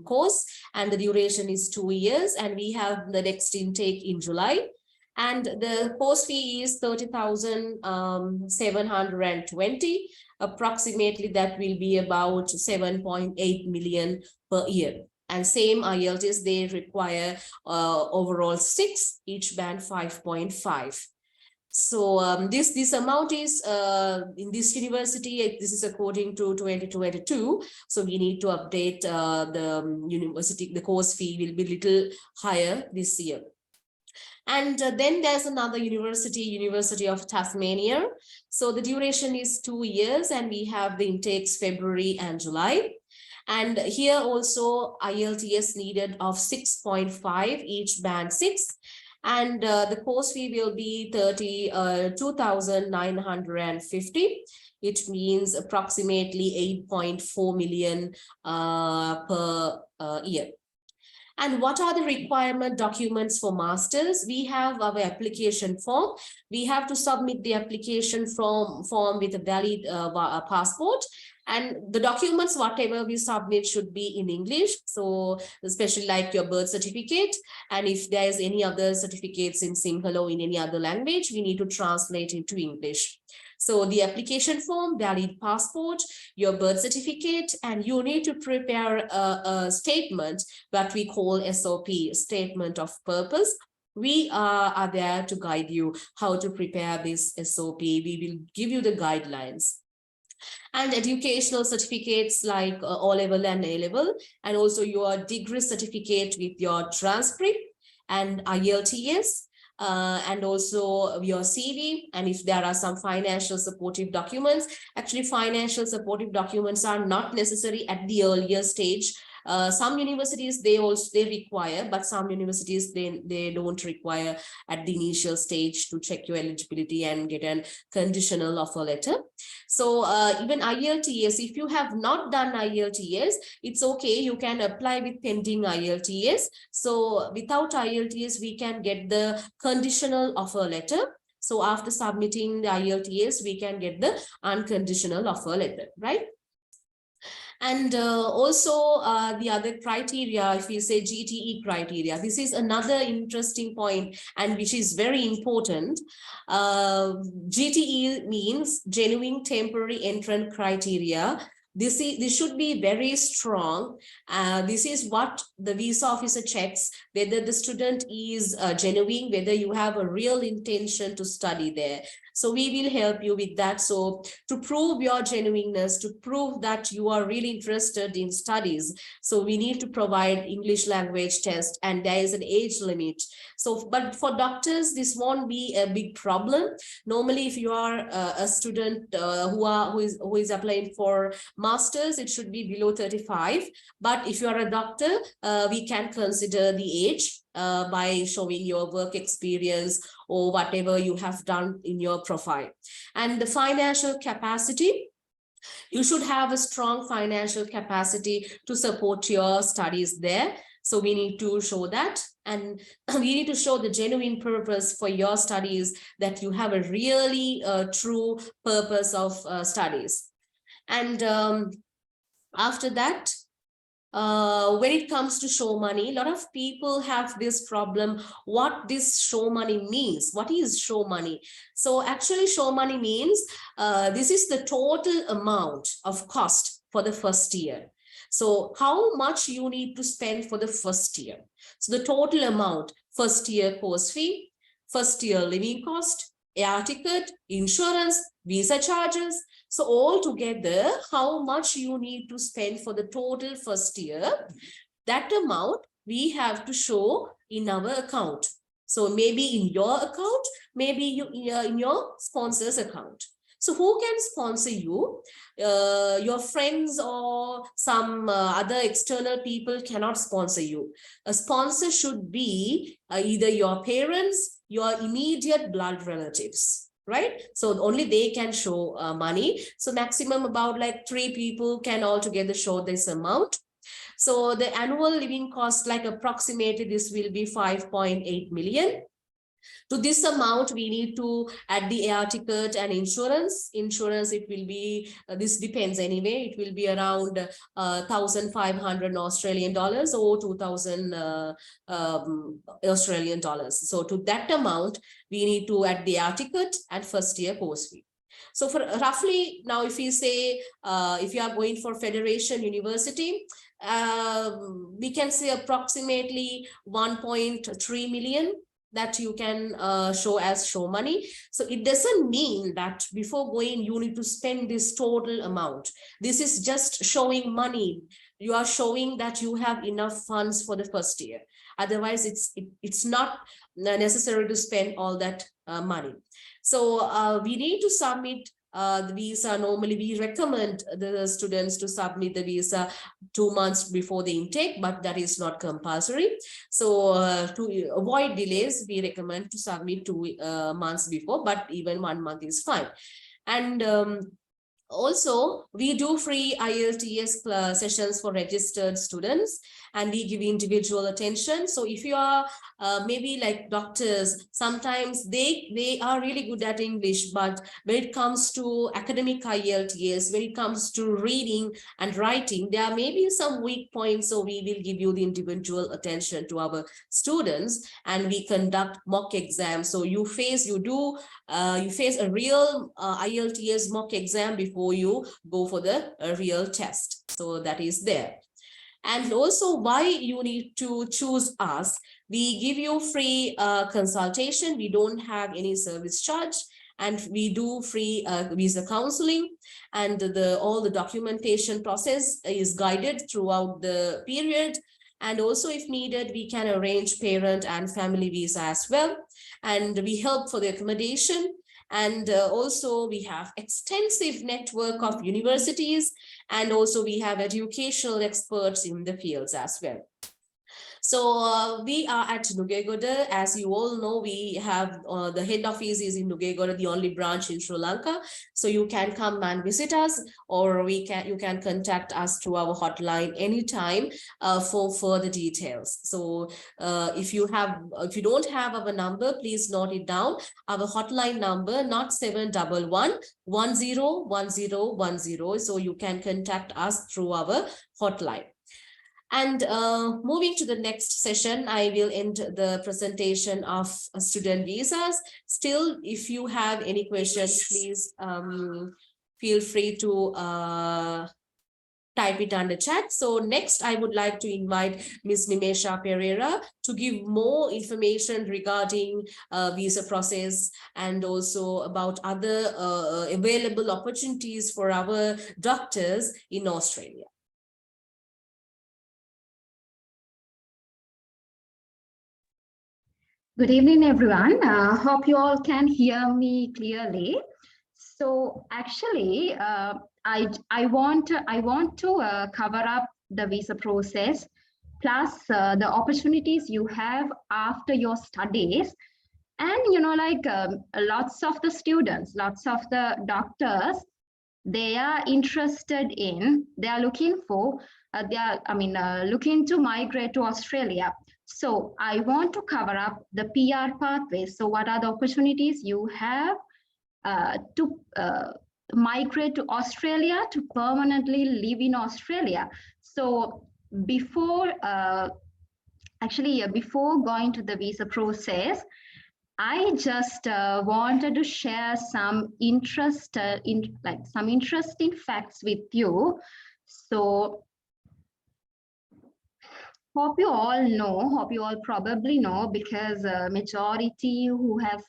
B: course, and the duration is 2 years, and we have the next intake in July. And the course fee is 30,720. Approximately that will be about 7.8 million per year. And same IELTS, they require overall 6, each band 5.5. So this amount is in this university, this is according to 2022. So we need to update the university, the course fee will be a little higher this year. And then there's another university, University of Tasmania. So the duration is 2 years, and we have the intakes February and July. And here also IELTS needed of 6.5, each band 6. And the course fee will be 32,950. It means approximately 8.4 million per year. And what are the requirement documents for masters? We have our application form. We have to submit the application form with a valid passport. And the documents, whatever we submit, should be in English. So especially like your birth certificate. And if there is any other certificates in Sinhala in any other language, we need to translate into English. So the application form, valid passport, your birth certificate, and you need to prepare a statement that we call SOP, statement of purpose. We are there to guide you how to prepare this SOP. We will give you the guidelines. And educational certificates like O-level and A-level, and also your degree certificate with your transcript and IELTS. And also your CV, and if there are some financial supportive documents. Actually, financial supportive documents are not necessary at the earlier stage. Some universities they require, but some universities they don't require at the initial stage to check your eligibility and get a conditional offer letter. So even IELTS, if you have not done IELTS, it's okay, you can apply with pending IELTS. So without IELTS, we can get the conditional offer letter. So after submitting the IELTS, we can get the unconditional offer letter, right? And also the other criteria, if we say GTE criteria, this is another interesting point and which is very important. GTE means genuine temporary entrant criteria, this should be very strong. This is what the visa officer checks, whether the student is genuine, whether you have a real intention to study there. So we will help you with that. So to prove your genuineness, to prove that you are really interested in studies, so we need to provide English language test, and there is an age limit. So, but for doctors, this won't be a big problem. Normally, if you are a student who is applying for masters, it should be below 35. But if you are a doctor, we can consider the age by showing your work experience or whatever you have done in your profile. And the financial capacity, you should have a strong financial capacity to support your studies there. So we need to show that, and we need to show the genuine purpose for your studies, that you have a really true purpose of studies. And after that, when it comes to show money, a lot of people have this problem, what this show money means. What is show money? So actually show money means this is the total amount of cost for the first year. So how much you need to spend for the first year. So the total amount, first year course fee, first year living cost, air ticket, insurance, visa charges. So all together, how much you need to spend for the total first year, that amount we have to show in our account. So maybe in your account, maybe you in your sponsor's account. So who can sponsor you? Your friends or some other external people cannot sponsor you. A sponsor should be either your parents, your immediate blood relatives, right? So only they can show money. So maximum about like 3 people can altogether show this amount. So the annual living cost, like approximately this will be 5.8 million. To this amount, we need to add the air ticket and insurance. Insurance, it will be, this depends anyway, it will be around 1,500 Australian dollars or 2,000 Australian dollars. So to that amount, we need to add the air ticket and first year course fee. So for roughly, now if you say, if you are going for Federation University, we can say approximately 1.3 million that you can show as show money. So it doesn't mean that before going you need to spend this total amount. This is just showing money. You are showing that you have enough funds for the first year. Otherwise, it's not necessary to spend all that money. So we need to submit the visa. Normally, we recommend the students to submit the visa 2 months before the intake, but that is not compulsory. So to avoid delays, we recommend to submit 2 months before, but even 1 month is fine. And also, we do free IELTS sessions for registered students, and we give individual attention. So if you are maybe like doctors, sometimes they are really good at English, but when it comes to academic IELTS, when it comes to reading and writing, there may be some weak points. So we will give you the individual attention to our students, and we conduct mock exams. So you face a real IELTS mock exam before you go for the real test. So that is there. And also, why you need to choose us. We give you free consultation. We don't have any service charge, and we do free visa counseling, and all the documentation process is guided throughout the period. And also, if needed, we can arrange parent and family visa as well. And we help for the accommodation. And also we have extensive network of universities, and also we have educational experts in the fields as well. So we are at Nugegoda. As you all know, we have the head office is in Nugegoda, the only branch in Sri Lanka. So you can come and visit us, or you can contact us through our hotline anytime for further details. So if you don't have our number, please note it down. Our hotline number, not 711 101010. So you can contact us through our hotline. And moving to the next session, I will end the presentation of student visas. Still, if you have any questions, please feel free to type it under chat. So next, I would like to invite Ms. Nimesha Pereira to give more information regarding visa process and also about other available opportunities for our doctors in Australia.
C: Good evening, everyone. Hope you all can hear me clearly. So actually, I want to cover up the visa process, plus the opportunities you have after your studies. And lots of the students, lots of the doctors, they are interested in, they are looking for, looking to migrate to Australia. So I want to cover up the PR pathways. So what are the opportunities you have to migrate to Australia, to permanently live in Australia? So before before going to the visa process, I just wanted to share some interesting facts with you. So hope you all probably know, because majority who have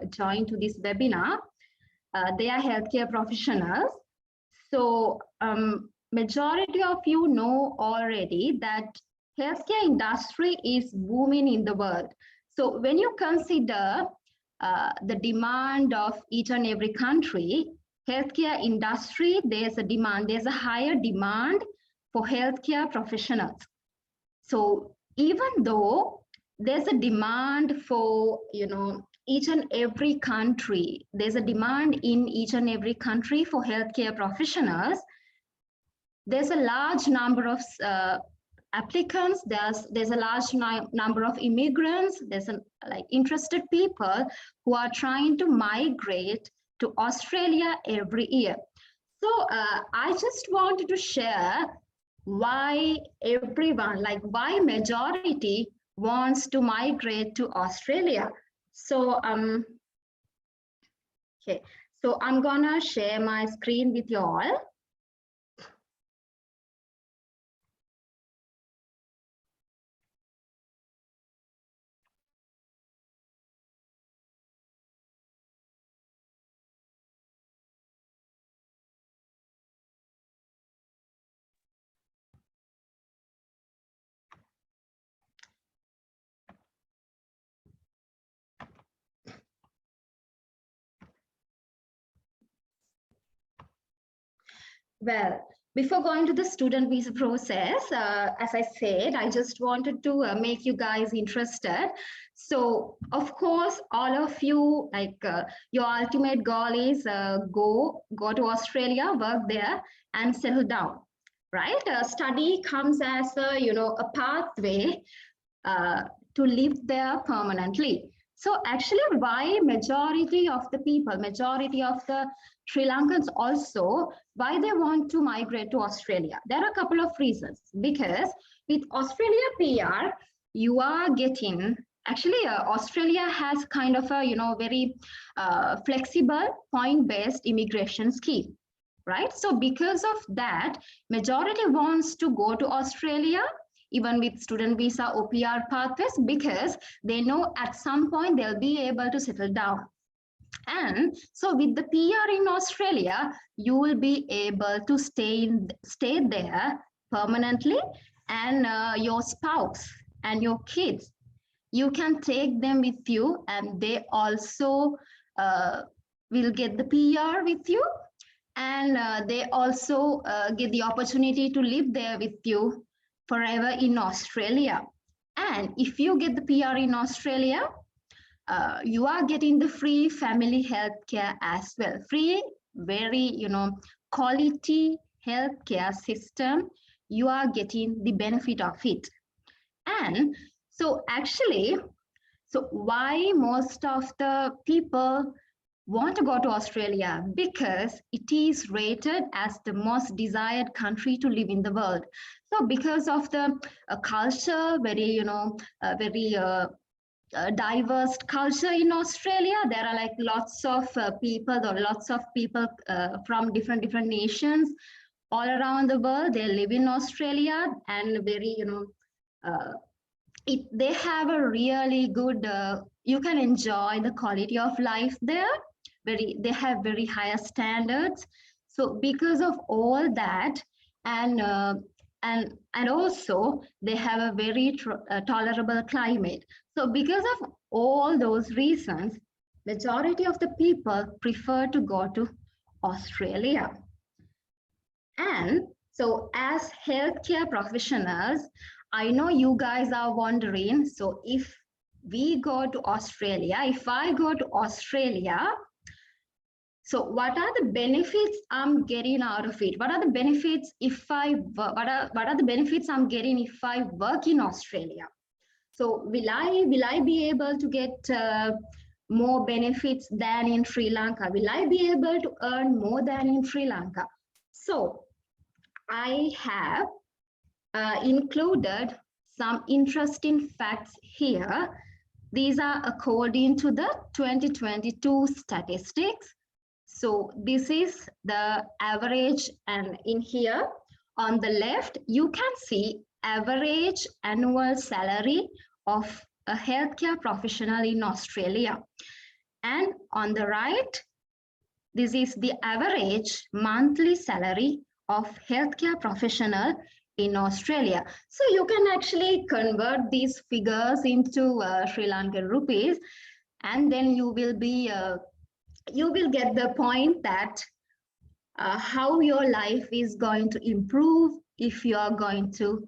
C: joined to this webinar, they are healthcare professionals. So majority of you know already that healthcare industry is booming in the world. So when you consider the demand of each and every country, healthcare industry, there's a higher demand for healthcare professionals. So even though there's a demand for, each and every country, there's a demand in each and every country for healthcare professionals, there's a large number of applicants, there's a large number of immigrants, there's interested people who are trying to migrate to Australia every year. So I just wanted to share why everyone, why majority wants to migrate to Australia. So okay, so I'm gonna share my screen with you all. Well, before going to the student visa process, as I said, I just wanted to make you guys interested. So, of course, all of you, your ultimate goal is go to Australia, work there, and settle down, right? Study comes as a pathway to live there permanently. So actually, why majority of the people, majority of the Sri Lankans also, why they want to migrate to Australia? There are a couple of reasons. Because with Australia PR, you are getting, actually Australia has kind of a, very flexible point-based immigration scheme, right? So because of that, majority wants to go to Australia, even with student visa or PR pathways, because they know at some point they'll be able to settle down. And so with the PR in Australia, you will be able to stay there permanently, and your spouse and your kids, you can take them with you, and they also will get the PR with you, and they also get the opportunity to live there with you forever in Australia. And if you get the PR in Australia, you are getting the free family health care as well. Free, very, quality healthcare system. You are getting the benefit of it. And so actually, so why most of the people want to go to Australia? Because it is rated as the most desired country to live in the world. So because of the culture, very, very diverse culture in Australia, there are lots of people from different nations. all around the world. They live in Australia and very, they have a really good, you can enjoy the quality of life there. They have very higher standards. So because of all that, and also they have a very tolerable climate. So because of all those reasons, majority of the people prefer to go to Australia. And so as healthcare professionals, I know you guys are wondering, so if we go to Australia, if I go to Australia, so what are the benefits I'm getting out of it? What are the benefits if what are the benefits I'm getting if I work in Australia? So will I be able to get more benefits than in Sri Lanka? Will I be able to earn more than in Sri Lanka? So I have included some interesting facts here. These are according to the 2022 statistics. So this is the average, and in here on the left, you can see average annual salary of a healthcare professional in Australia. And on the right, this is the average monthly salary of healthcare professional in Australia. So you can actually convert these figures into Sri Lankan rupees, and then you will get the point that how your life is going to improve if you are going to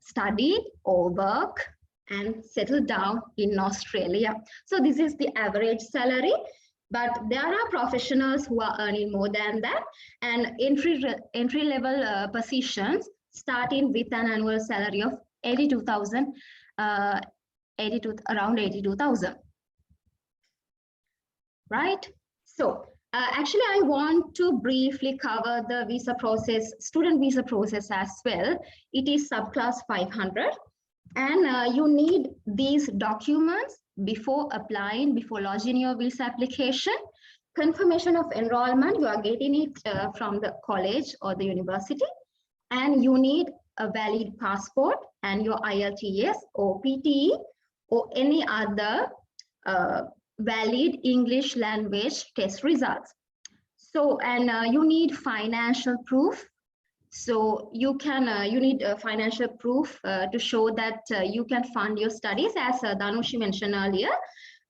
C: study or work and settle down in Australia. So this is the average salary, but there are professionals who are earning more than that, and entry level positions starting with an annual salary of 82,000, around 82,000. Right? So actually, I want to briefly cover the visa process, student visa process as well. It is subclass 500, and you need these documents before applying, before lodging your visa application. Confirmation of enrollment, you are getting it from the college or the university, and you need a valid passport and your IELTS or PTE or any other valid English language test results. So, and you need financial proof. So you need a financial proof to show that you can fund your studies, as Dhanushi mentioned earlier.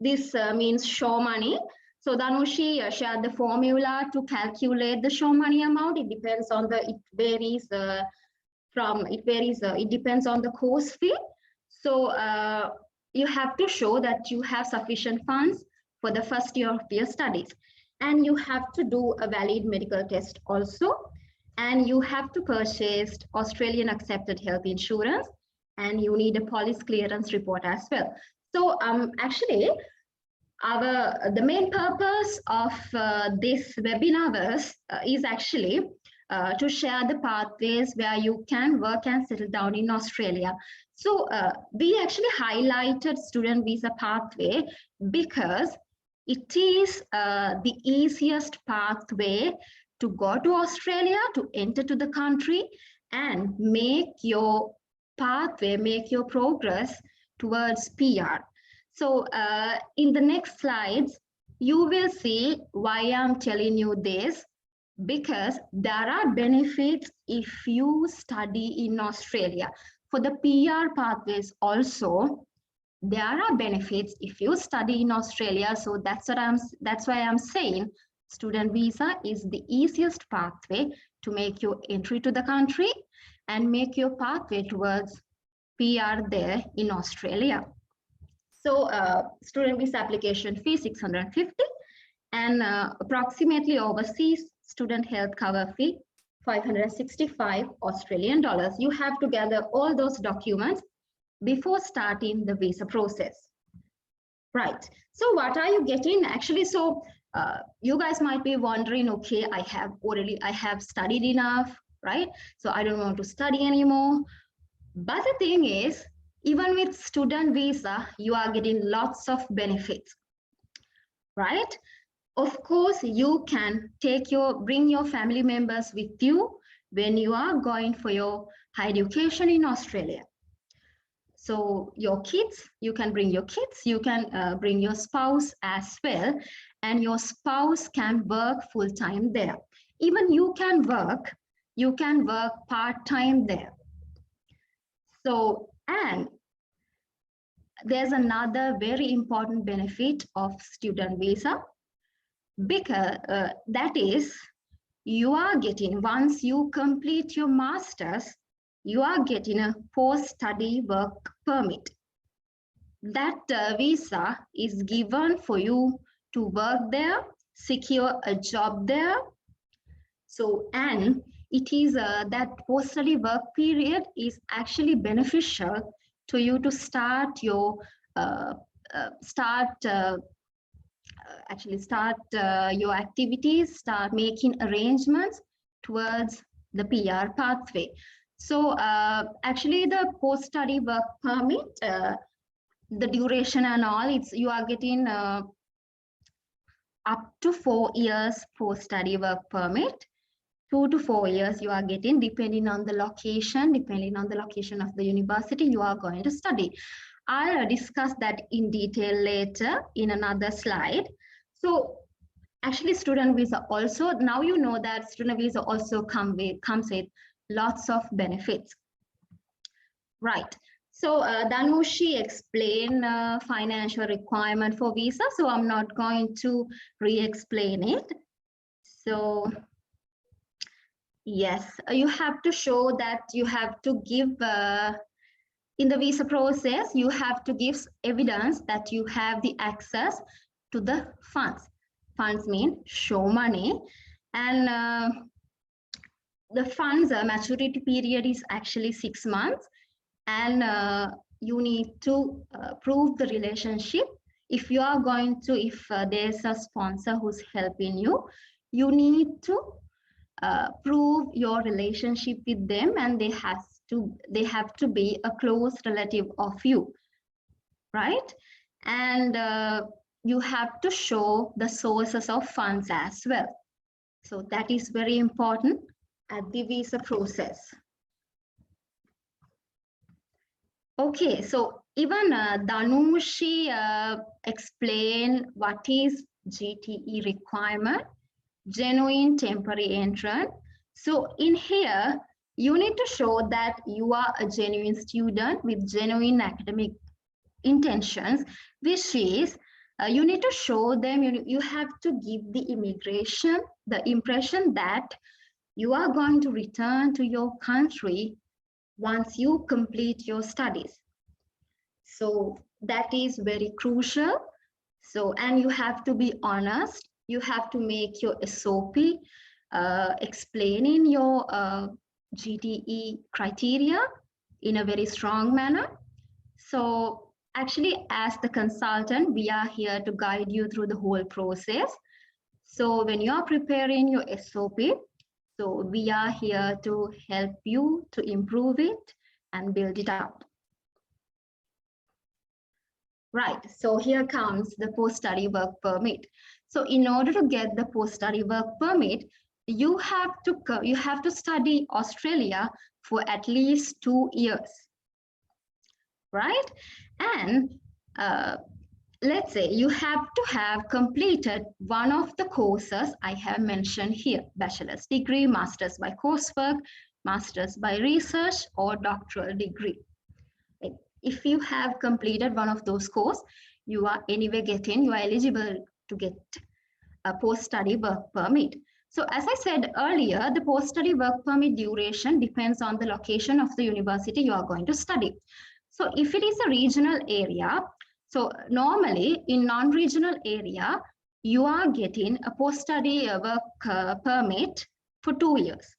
C: This means show money. So Dhanushi shared the formula to calculate the show money amount. It depends on it depends on the course fee. So you have to show that you have sufficient funds for the first year of your studies, and you have to do a valid medical test also, and you have to purchase Australian accepted health insurance, and you need a police clearance report as well. So actually, the main purpose of this webinar is actually to share the pathways where you can work and settle down in Australia. So we actually highlighted student visa pathway because it is the easiest pathway to go to Australia, to enter to the country and make your pathway, make your progress towards PR. So in the next slides, you will see why I'm telling you this, because there are benefits if you study in Australia. For the PR pathways also, there are benefits if you study in Australia. So that's why I'm saying student visa is the easiest pathway to make your entry to the country and make your pathway towards PR there in Australia. So student visa application fee 650, and approximately overseas student health cover fee 565 Australian dollars. You have to gather all those documents before starting the visa process. Right. So what are you getting actually? So you guys might be wondering, okay, I have studied enough, right? So I don't want to study anymore. But the thing is, even with student visa, you are getting lots of benefits, right? Of course, you can bring your family members with you when you are going for your higher education in Australia. So your kids, you can bring your kids, you can bring your spouse as well, and your spouse can work full-time there. Even you can work part-time there. So, and there's another very important benefit of student visa, because that is, you are getting, once you complete your master's, you are getting a post-study work permit. That visa is given for you to work there, secure a job there. So, and it is that post-study work period is actually beneficial to you to start your your activities, start making arrangements towards the PR pathway. So actually the post-study work permit, the duration and all, it's you are getting up to 4 years post-study work permit. 2 to 4 years you are getting, depending on the location of the university you are going to study. I'll discuss that in detail later in another slide. So actually student visa also, now you know that student visa also comes with lots of benefits. Right. So Dhanushi explained financial requirement for visa, so I'm not going to re-explain it. So yes, you have to show that you have to give, in the visa process, you have to give evidence that you have the access to the funds. Funds mean show money, and the funds maturity period is actually 6 months, and you need to prove the relationship. If you are going to, if there's a sponsor who's helping you, you need to prove your relationship with them, and they have to be a close relative of you, right? And you have to show the sources of funds as well. So that is very important at the visa process. Okay, so even Dhanushi explained what is GTE requirement, genuine temporary entrant. So in here, you need to show that you are a genuine student with genuine academic intentions, which is you need to show them, you have to give the immigration the impression that you are going to return to your country once you complete your studies. So that is very crucial. So, and you have to be honest, you have to make your SOP explaining your GTE criteria in a very strong manner. So actually, as the consultant, we are here to guide you through the whole process. So when you are preparing your SOP, so we are here to help you to improve it and build it out. Right, so here comes the post-study work permit. So in order to get the post-study work permit, you have to study Australia for at least 2 years, right? And let's say you have to have completed one of the courses I have mentioned here: bachelor's degree, master's by coursework, master's by research, or doctoral degree. If you have completed one of those courses, you are anyway you are eligible to get a post-study work permit. So as I said earlier, the post-study work permit duration depends on the location of the university you are going to study. So if it is a regional area, so normally in non-regional area, you are getting a post-study work permit for 2 years.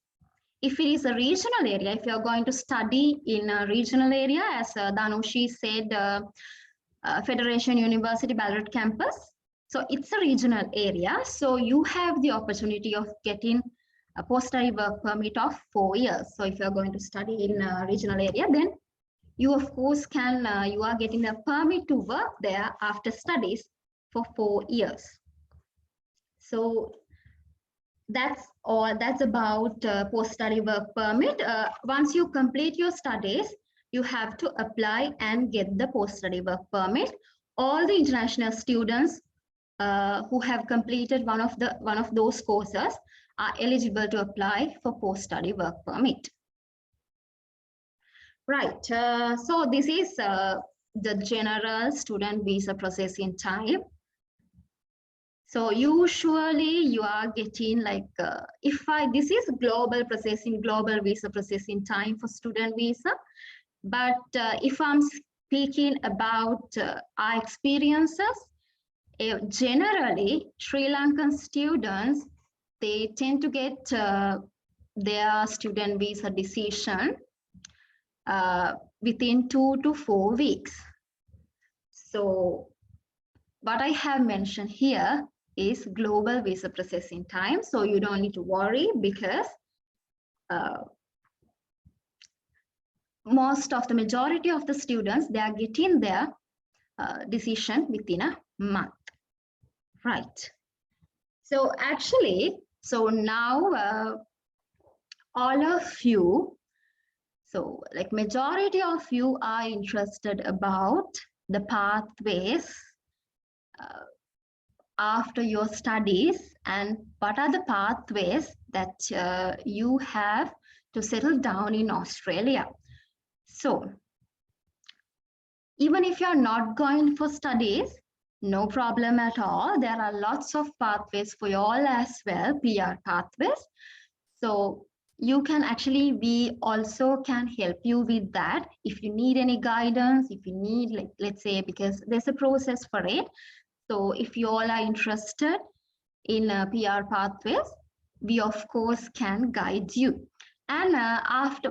C: If it is a regional area, if you are going to study in a regional area, as Dhanushi said, Federation University Ballarat campus, so it's a regional area. So you have the opportunity of getting a post-study work permit of 4 years. So if you are going to study in a regional area, then you of course can, you are getting a permit to work there after studies for 4 years. So that's all. That's about post-study work permit. Once you complete your studies, you have to apply and get the post-study work permit. All the international students who have completed one of those courses are eligible to apply for post-study work permit. Right. So this is the general student visa processing time. So usually you are getting like, this is global visa processing time for student visa. But if I'm speaking about our experiences, generally Sri Lankan students, they tend to get their student visa decision within 2 to 4 weeks. So what I have mentioned here is global visa processing time. So you don't need to worry, because majority of the students, they are getting their decision within a month. Right. So actually, so now all of you, so like majority of you are interested about the pathways after your studies, and what are the pathways that you have to settle down in Australia. So even if you're not going for studies, no problem at all. There are lots of pathways for you all as well, PR pathways. So you can actually, we also can help you with that. If you need any guidance, if you need, like, let's say, because there's a process for it. So if you all are interested in PR pathways, we of course can guide you. And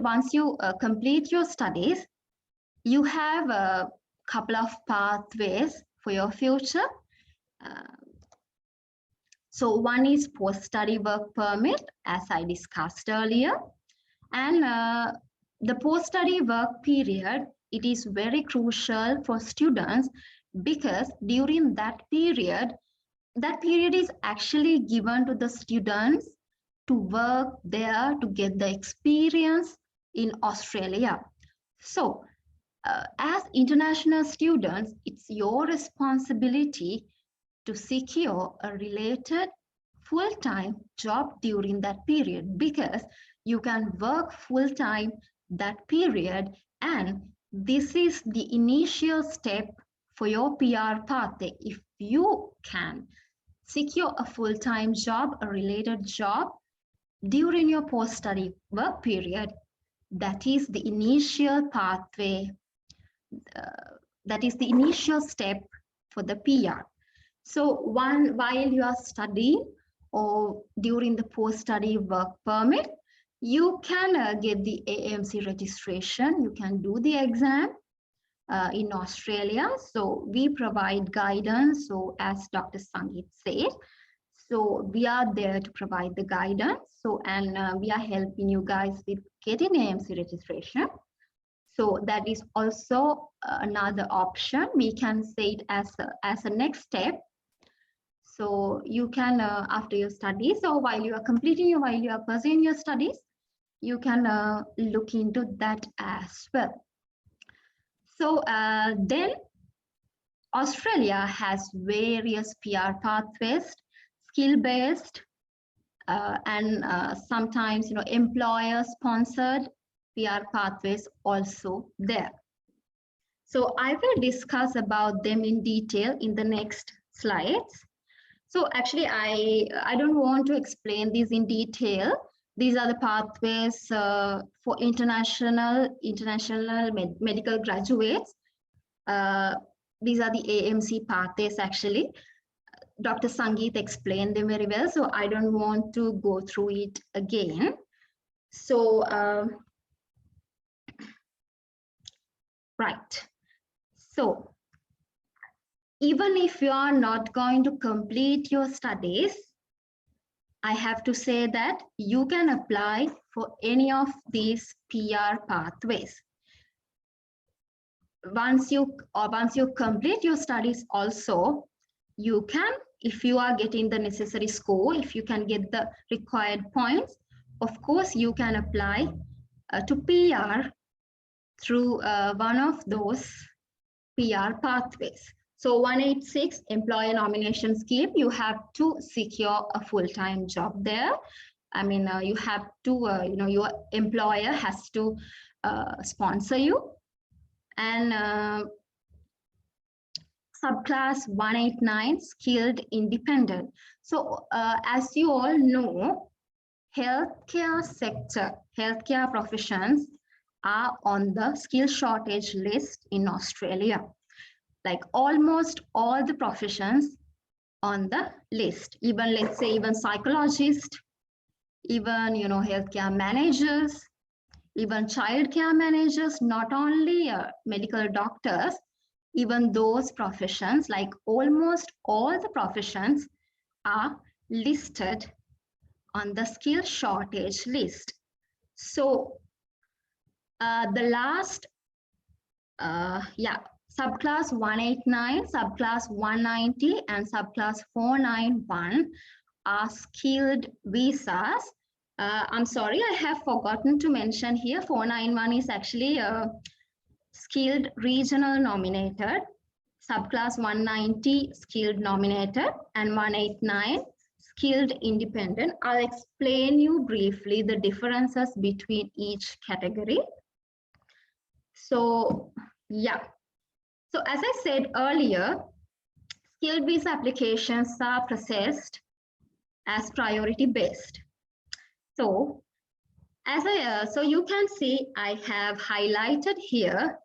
C: once you complete your studies, you have a couple of pathways for your future. So one is post-study work permit, as I discussed earlier. And the post-study work period, it is very crucial for students, because during that period is actually given to the students to work there, to get the experience in Australia. So as international students, it's your responsibility to secure a related full-time job during that period, because you can work full-time that period, and this is the initial step for your PR pathway. If you can secure a full-time job, a related job during your post-study work period, that is the initial pathway, that is the initial step for the PR. So while you are studying or during the post-study work permit, you can get the AMC registration. You can do the exam in Australia. So we provide guidance. So as Dr. Sangeet said, so we are there to provide the guidance. So, and we are helping you guys with getting AMC registration. So that is also another option. We can say it as a next step. So you can, after your studies, or while you are pursuing your studies, you can look into that as well. So then Australia has various PR pathways, skill-based, and sometimes, employer-sponsored PR pathways also there. So I will discuss about them in detail in the next slides. So actually, I don't want to explain these in detail. These are the pathways for international medical graduates. These are the AMC pathways actually. Dr. Sangeet explained them very well, so I don't want to go through it again. So, right. So, even if you are not going to complete your studies, I have to say that you can apply for any of these PR pathways. Once you complete your studies also, you can if you are getting the necessary score, if you can get the required points, of course, you can apply to PR through one of those PR pathways. So 186 employer nomination scheme, you have to secure a full-time job there. I mean, you have to, your employer has to sponsor you. And subclass 189, skilled independent. So as you all know, healthcare sector, healthcare professions are on the skill shortage list in Australia. Like almost all the professions on the list, even let's say even psychologists, even healthcare managers, even childcare managers, not only medical doctors, even those professions, like almost all the professions are listed on the skill shortage list. So the last, subclass 189, subclass 190, and subclass 491 are skilled visas. I'm sorry, I have forgotten to mention here, 491 is actually a skilled regional nominated, subclass 190 skilled nominated, and 189 skilled independent. I'll explain you briefly the differences between each category. So yeah, so as I said earlier, skilled visa applications are processed as priority based. So as so you can see, I have highlighted here.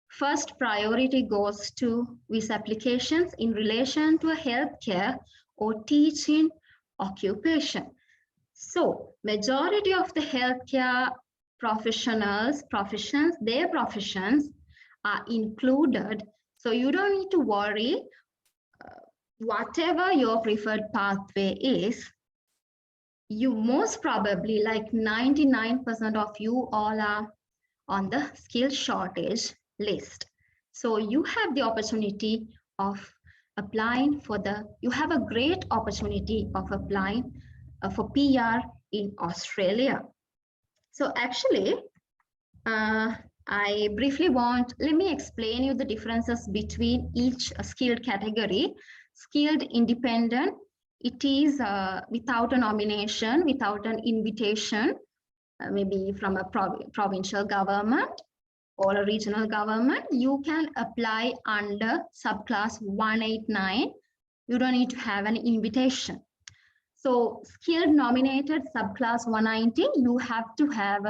C: First priority goes to visa applications in relation to a healthcare or teaching occupation. So majority of the healthcare professions, their professions are included. So you don't need to worry, whatever your preferred pathway is, you most probably, like 99% of you all are on the skill shortage list. So you have the opportunity of applying for you have a great opportunity of applying for PR in Australia. So actually, I briefly let me explain you the differences between each skilled category. Skilled independent, it is without a nomination, without an invitation, maybe from a provincial government or a regional government. You can apply under subclass 189. You don't need to have an invitation. So skilled nominated subclass 190, you have to have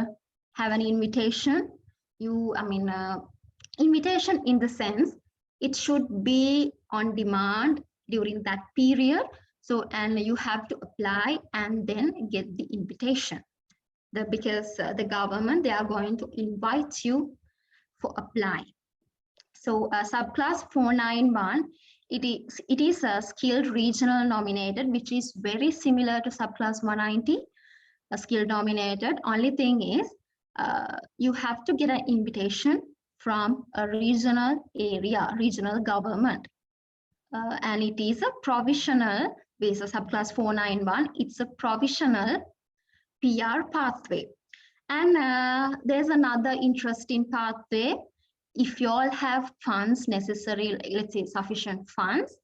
C: an invitation. Invitation in the sense, it should be on demand during that period. So, and you have to apply and then get the invitation. Because the government, they are going to invite you for applying. So subclass 491, it is a skilled regional nominated, which is very similar to subclass 190, a skilled nominated. Only thing is, you have to get an invitation from a regional area, regional government. And it is a provisional visa, subclass 491. It's a provisional PR pathway. And there's another interesting pathway. If you all have funds necessary, let's say sufficient funds,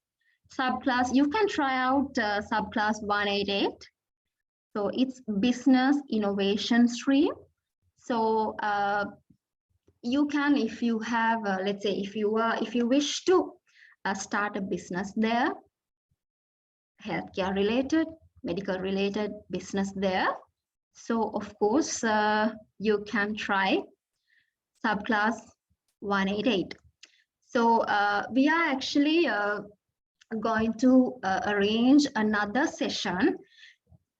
C: subclass, you can try out subclass 188. So it's business innovation stream. So you can, if you have, let's say, if you wish to start a business there, healthcare related, medical related business there. So of course, you can try subclass 188. So we are actually going to arrange another session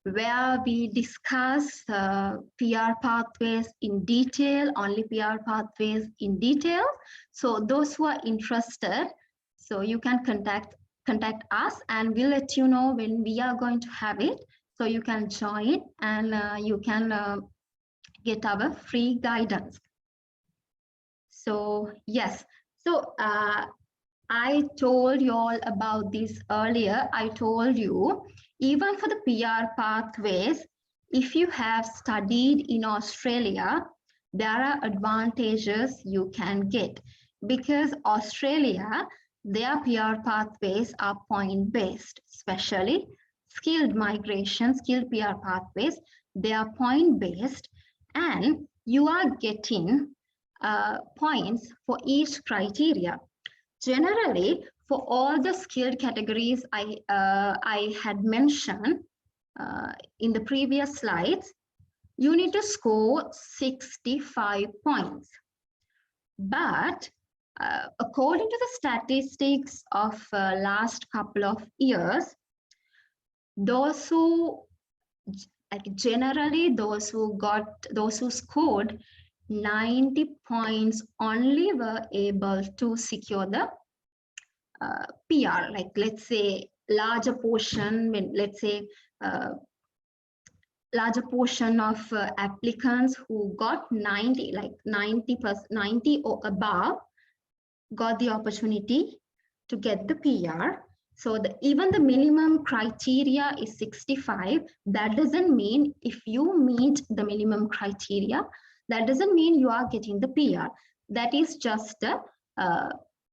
C: where we discuss PR pathways in detail, only PR pathways in detail. So those who are interested, so you can contact us and we'll let you know when we are going to have it. So you can join and you can get our free guidance. So yes, so I told you all about this earlier. I told you, even for the PR pathways, if you have studied in Australia, there are advantages you can get because Australia, their PR pathways are point-based, especially skilled migration, skilled PR pathways, they are point-based, and you are getting points for each criteria. Generally, for all the skilled categories I had mentioned in the previous slides, you need to score 65 points. But according to the statistics of last couple of years, those who generally those who scored 90 points only were able to secure the PR. Like, let's say larger portion, let's say larger portion of applicants who got 90 or above got the opportunity to get the PR. So even the minimum criteria is 65. That doesn't mean if you meet the minimum criteria, that doesn't mean you are getting the PR. That is just a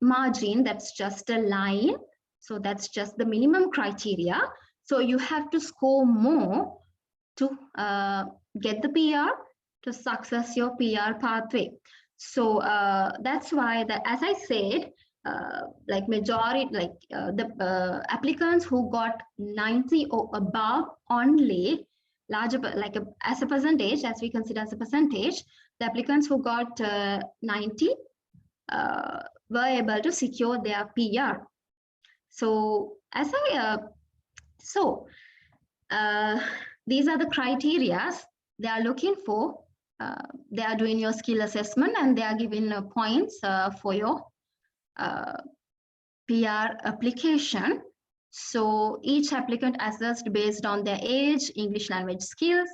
C: margin, that's just a line. So that's just the minimum criteria. So you have to score more to get the PR, to success your PR pathway. So that's why, as I said, like majority, like the applicants who got 90 or above only, larger, like as a percentage, as we consider as a percentage, the applicants who got 90 were able to secure their PR. So as these are the criteria they are looking for. They are doing your skill assessment and they are giving points for your PR application. So each applicant assessed based on their age, English language skills,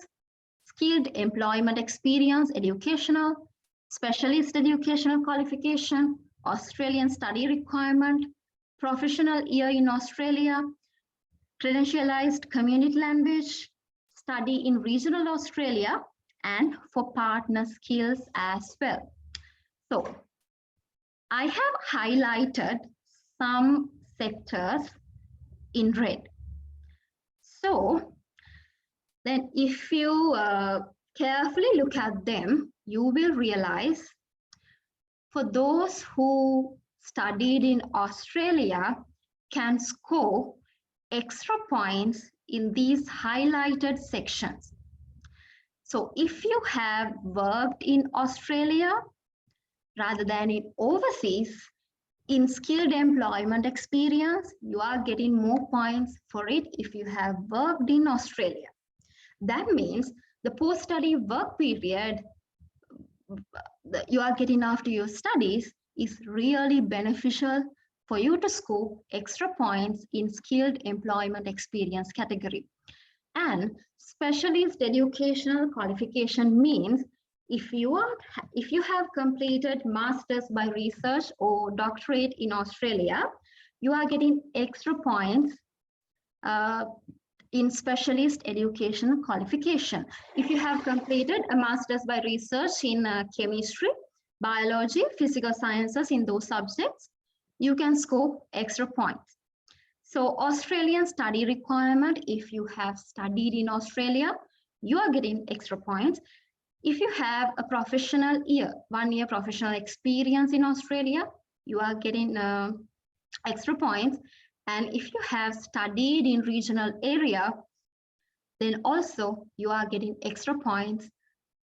C: skilled employment experience, educational, specialist educational qualification, Australian study requirement, professional year in Australia, credentialized community language, study in regional Australia, and for partner skills as well. So I have highlighted some sectors in red. So then if you carefully look at them, you will realize for those who studied in Australia can score extra points in these highlighted sections. So if you have worked in Australia rather than in overseas, in skilled employment experience, you are getting more points for it if you have worked in Australia. That means the post-study work period that you are getting after your studies is really beneficial for you to score extra points in skilled employment experience category. And specialist educational qualification means if you have completed master's by research or doctorate in Australia, you are getting extra points in specialist education qualification. If you have completed a master's by research in chemistry, biology, physical sciences, in those subjects, you can score extra points. So Australian study requirement, if you have studied in Australia, you are getting extra points. If you have a professional year, 1 year professional experience in Australia, you are getting extra points. And if you have studied in regional area, then also you are getting extra points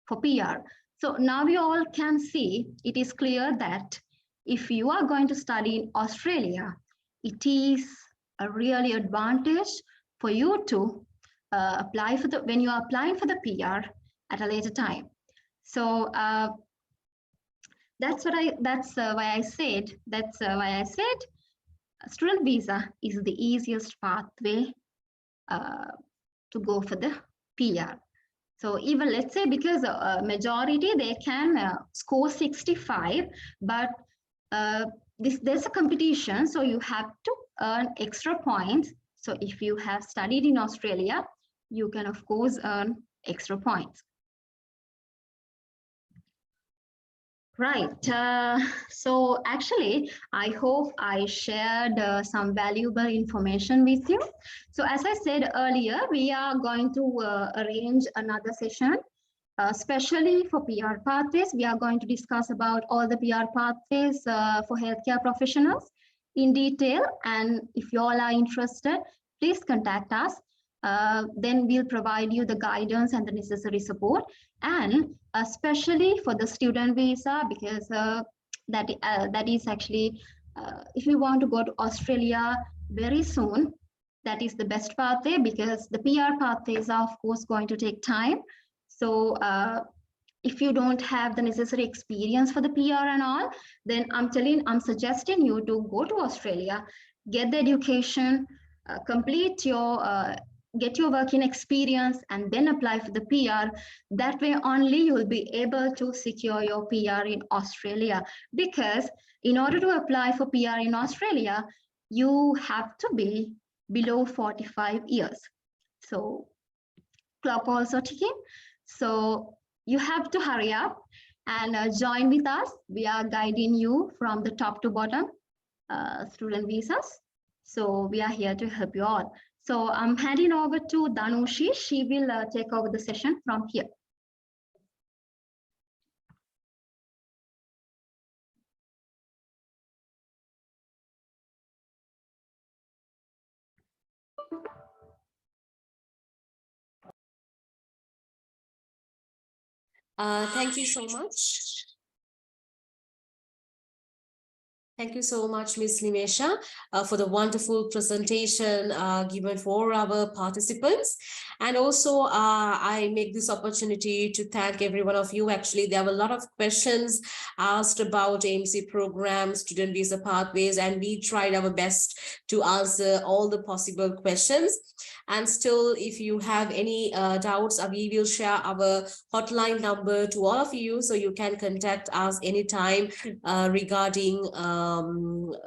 C: for PR. So now we all can see, it is clear that if you are going to study in Australia, it is a really advantage for you to apply for when you are applying for the PR at a later time. So that's why I said student visa is the easiest pathway to go for the PR. So even let's say because majority they can score 65, but there's a competition, so you have to earn extra points. So if you have studied in Australia, you can of course earn extra points. Right. So actually, I hope I shared some valuable information with you. So as I said earlier, we are going to arrange another session, especially for PR pathways. We are going to discuss about all the PR pathways for healthcare professionals in detail. And if you all are interested, please contact us. Then we'll provide you the guidance and the necessary support, and especially for the student visa, because that is actually if you want to go to Australia very soon, that is the best pathway, because the PR pathways are of course going to take time. So if you don't have the necessary experience for the PR and all, then I'm suggesting you to go to Australia, get the education, complete your get your working experience, and then apply for the PR. That way only you will be able to secure your PR in Australia, because in order to apply for PR in Australia, you have to be below 45 years. So clock also ticking. So you have to hurry up and join with us. We are guiding you from the top to bottom, student visas. So we are here to help you all. So I'm handing over to Danushi. She will take over the session from here.
B: Thank you so much. Thank you so much, Ms. Nimesha, for the wonderful presentation given for our participants. And also, I make this opportunity to thank every one of you. Actually, there were a lot of questions asked about AMC programs, student visa pathways, and we tried our best to answer all the possible questions. And still, if you have any doubts, we will share our hotline number to all of you, so you can contact us anytime regarding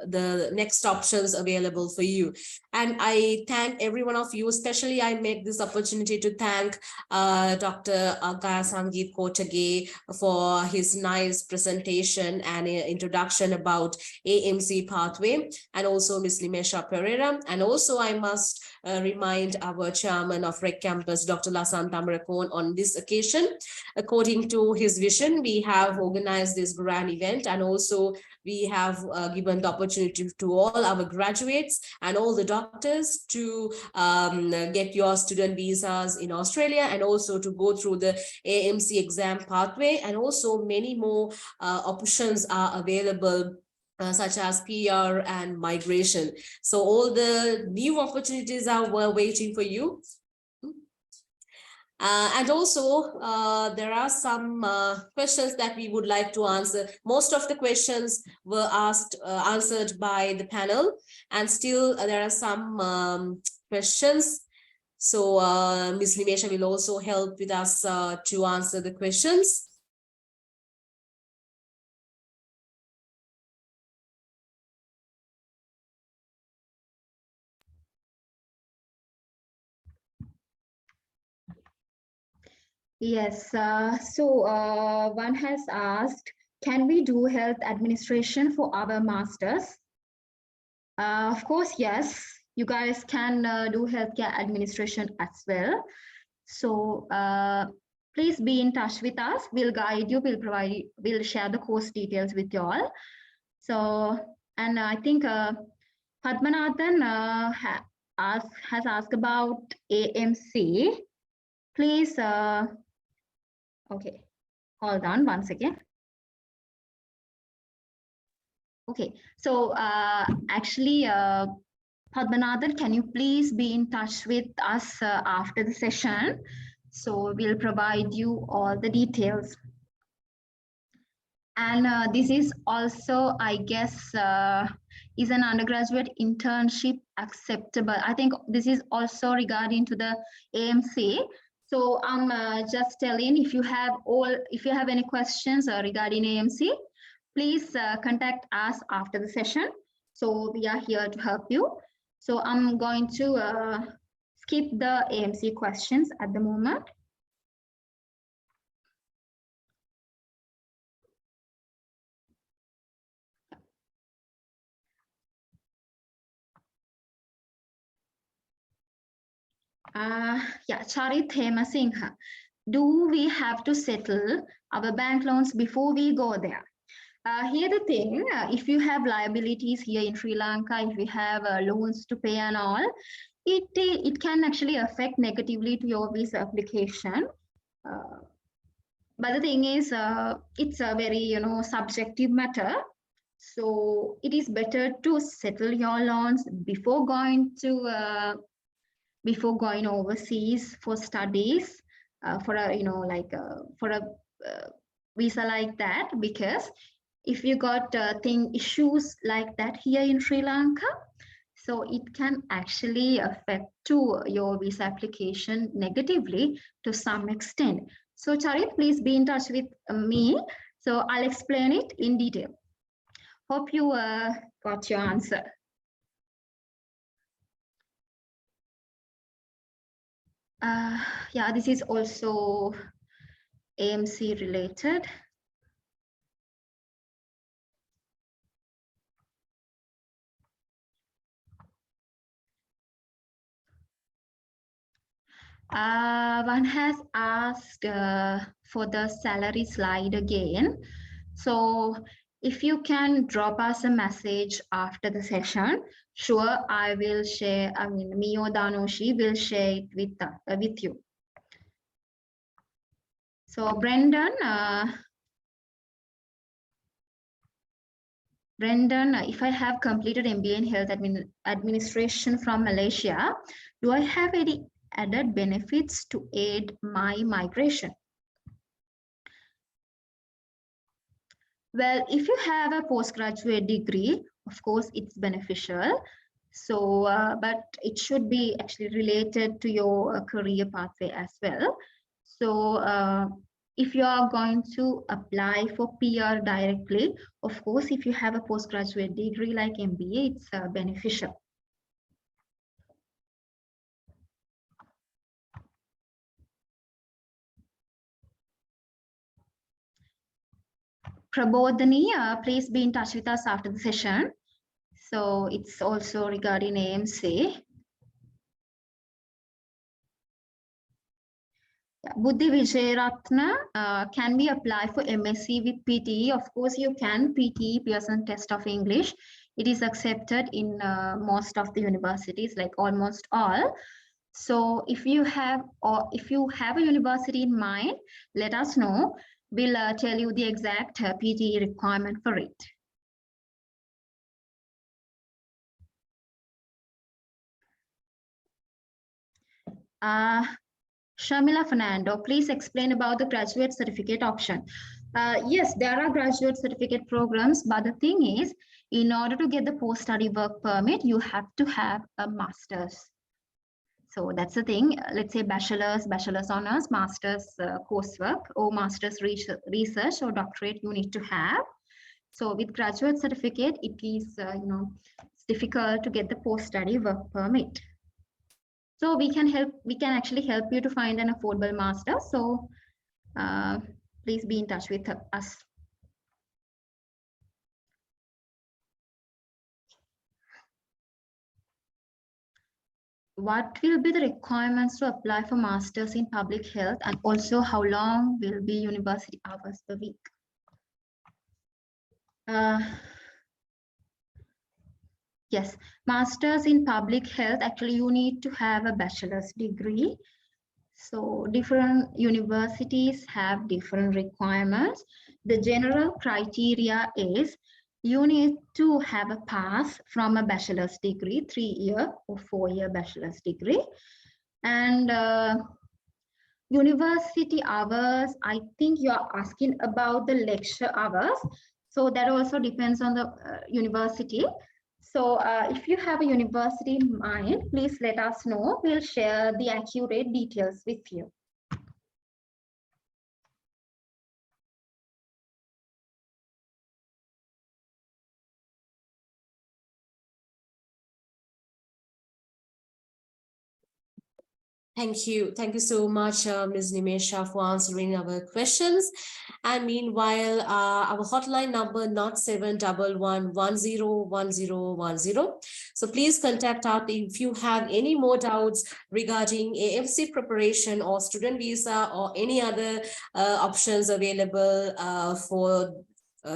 B: the next options available for you. And I thank every one of you, especially I make this opportunity to thank Dr. Gaya Sangeet Kotage for his nice presentation and introduction about AMC pathway, and also Ms. Nimesha Pereira. And also I must remind our chairman of Rec Campus, Dr. Lasan Tamarakon, on this occasion. According to his vision, we have organized this grand event, and also we have given the opportunity to all our graduates and all the doctors to get your student visas in Australia, and also to go through the AMC exam pathway, and also many more options are available, such as PR and migration. So all the new opportunities were waiting for you. And also, there are some questions that we would like to answer. Most of the questions were answered by the panel, and still there are some questions. So Ms. Nimesha will also help with us to answer the questions.
C: Yes, so one has asked, can we do health administration for our masters? Of course, yes, you guys can do healthcare administration as well. So please be in touch with us. We'll guide you, we'll share the course details with you all. So, and I think Padmanathan has asked about AMC. Please, okay, hold on one second. Okay, so actually, Padmanathan, can you please be in touch with us after the session? So we'll provide you all the details. And this is also, I guess, is an undergraduate internship acceptable? I think this is also regarding to the AMC. So I'm just telling, if you have any questions regarding AMC, please contact us after the session. So we are here to help you. So I'm going to skip the AMC questions at the moment. Yeah, Charit Hemasingha. Do we have to settle our bank loans before we go there? Here the thing, if you have liabilities here in Sri Lanka, if you have loans to pay and all, it can actually affect negatively to your visa application. But the thing is, it's a very subjective matter. So it is better to settle your loans before going overseas for studies, for a visa like that, because if you got issues like that here in Sri Lanka, so it can actually affect to your visa application negatively to some extent. So Charit, please be in touch with me. So I'll explain it in detail. Hope you got your answer. Yeah, this is also AMC related. One has asked for the salary slide again. So if you can drop us a message after the session, sure, I will share, me or Dhanushi will share it with you. So Brendan, if I have completed MBA in Health Administration from Malaysia, do I have any added benefits to aid my migration? Well, if you have a postgraduate degree, of course, it's beneficial. So, but it should be actually related to your career pathway as well. So, if you are going to apply for PR directly, of course, if you have a postgraduate degree like MBA, it's beneficial. Prabodhani, please be in touch with us after the session. So it's also regarding AMC. Buddhi Vijayaratna, can we apply for MSc with PTE? Of course you can. PTE, Pearson Test of English. It is accepted in most of the universities, like almost all. So if you have a university in mind, let us know. We'll tell you the exact PTE requirement for it. Shamila Fernando, please explain about the graduate certificate option. Yes, there are graduate certificate programs, but the thing is, in order to get the post-study work permit, you have to have a master's. So that's the thing. Let's say bachelor's honors, master's coursework, or master's research or doctorate you need to have. So with graduate certificate, it is it's difficult to get the post-study work permit. So we can actually help you to find an affordable master. So please be in touch with us. What will be the requirements to apply for masters in public health, and also how long will be university hours per week? Yes, masters in public health, actually you need to have a bachelor's degree. So different universities have different requirements. The general criteria is you need to have a pass from a bachelor's degree, 3-year or 4-year bachelor's degree. And university hours, I think you're asking about the lecture hours. So that also depends on the university. So if you have a university in mind, please let us know. We'll share the accurate details with you.
B: Thank you. Thank you so much, Ms. Nimesha, for answering our questions. And meanwhile, our hotline number not 711101010. So please contact us if you have any more doubts regarding AMC preparation or student visa or any other options available for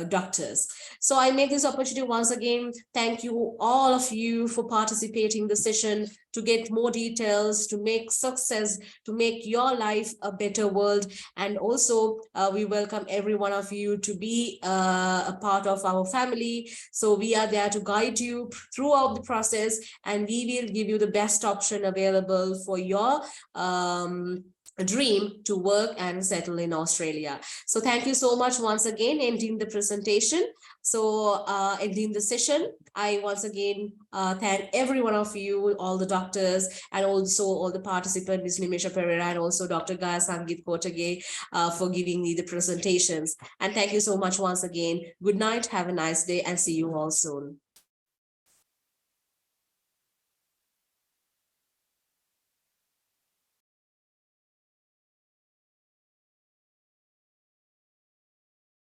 B: doctors. So I make this opportunity once again. Thank you, all of you, for participating in the session to get more details, to make success, to make your life a better world. And also we welcome every one of you to be a part of our family. So we are there to guide you throughout the process, and we will give you the best option available for your dream to work and settle in Australia. So thank you so much once again, ending the presentation. So ending the session, I once again thank every one of you, all the doctors, and also all the participants, Ms. Nimesha Pereira and also Dr. Gaya Sangeet Kotage for giving me the presentations. And thank you so much once again. Good night, have a nice day, and see you all soon.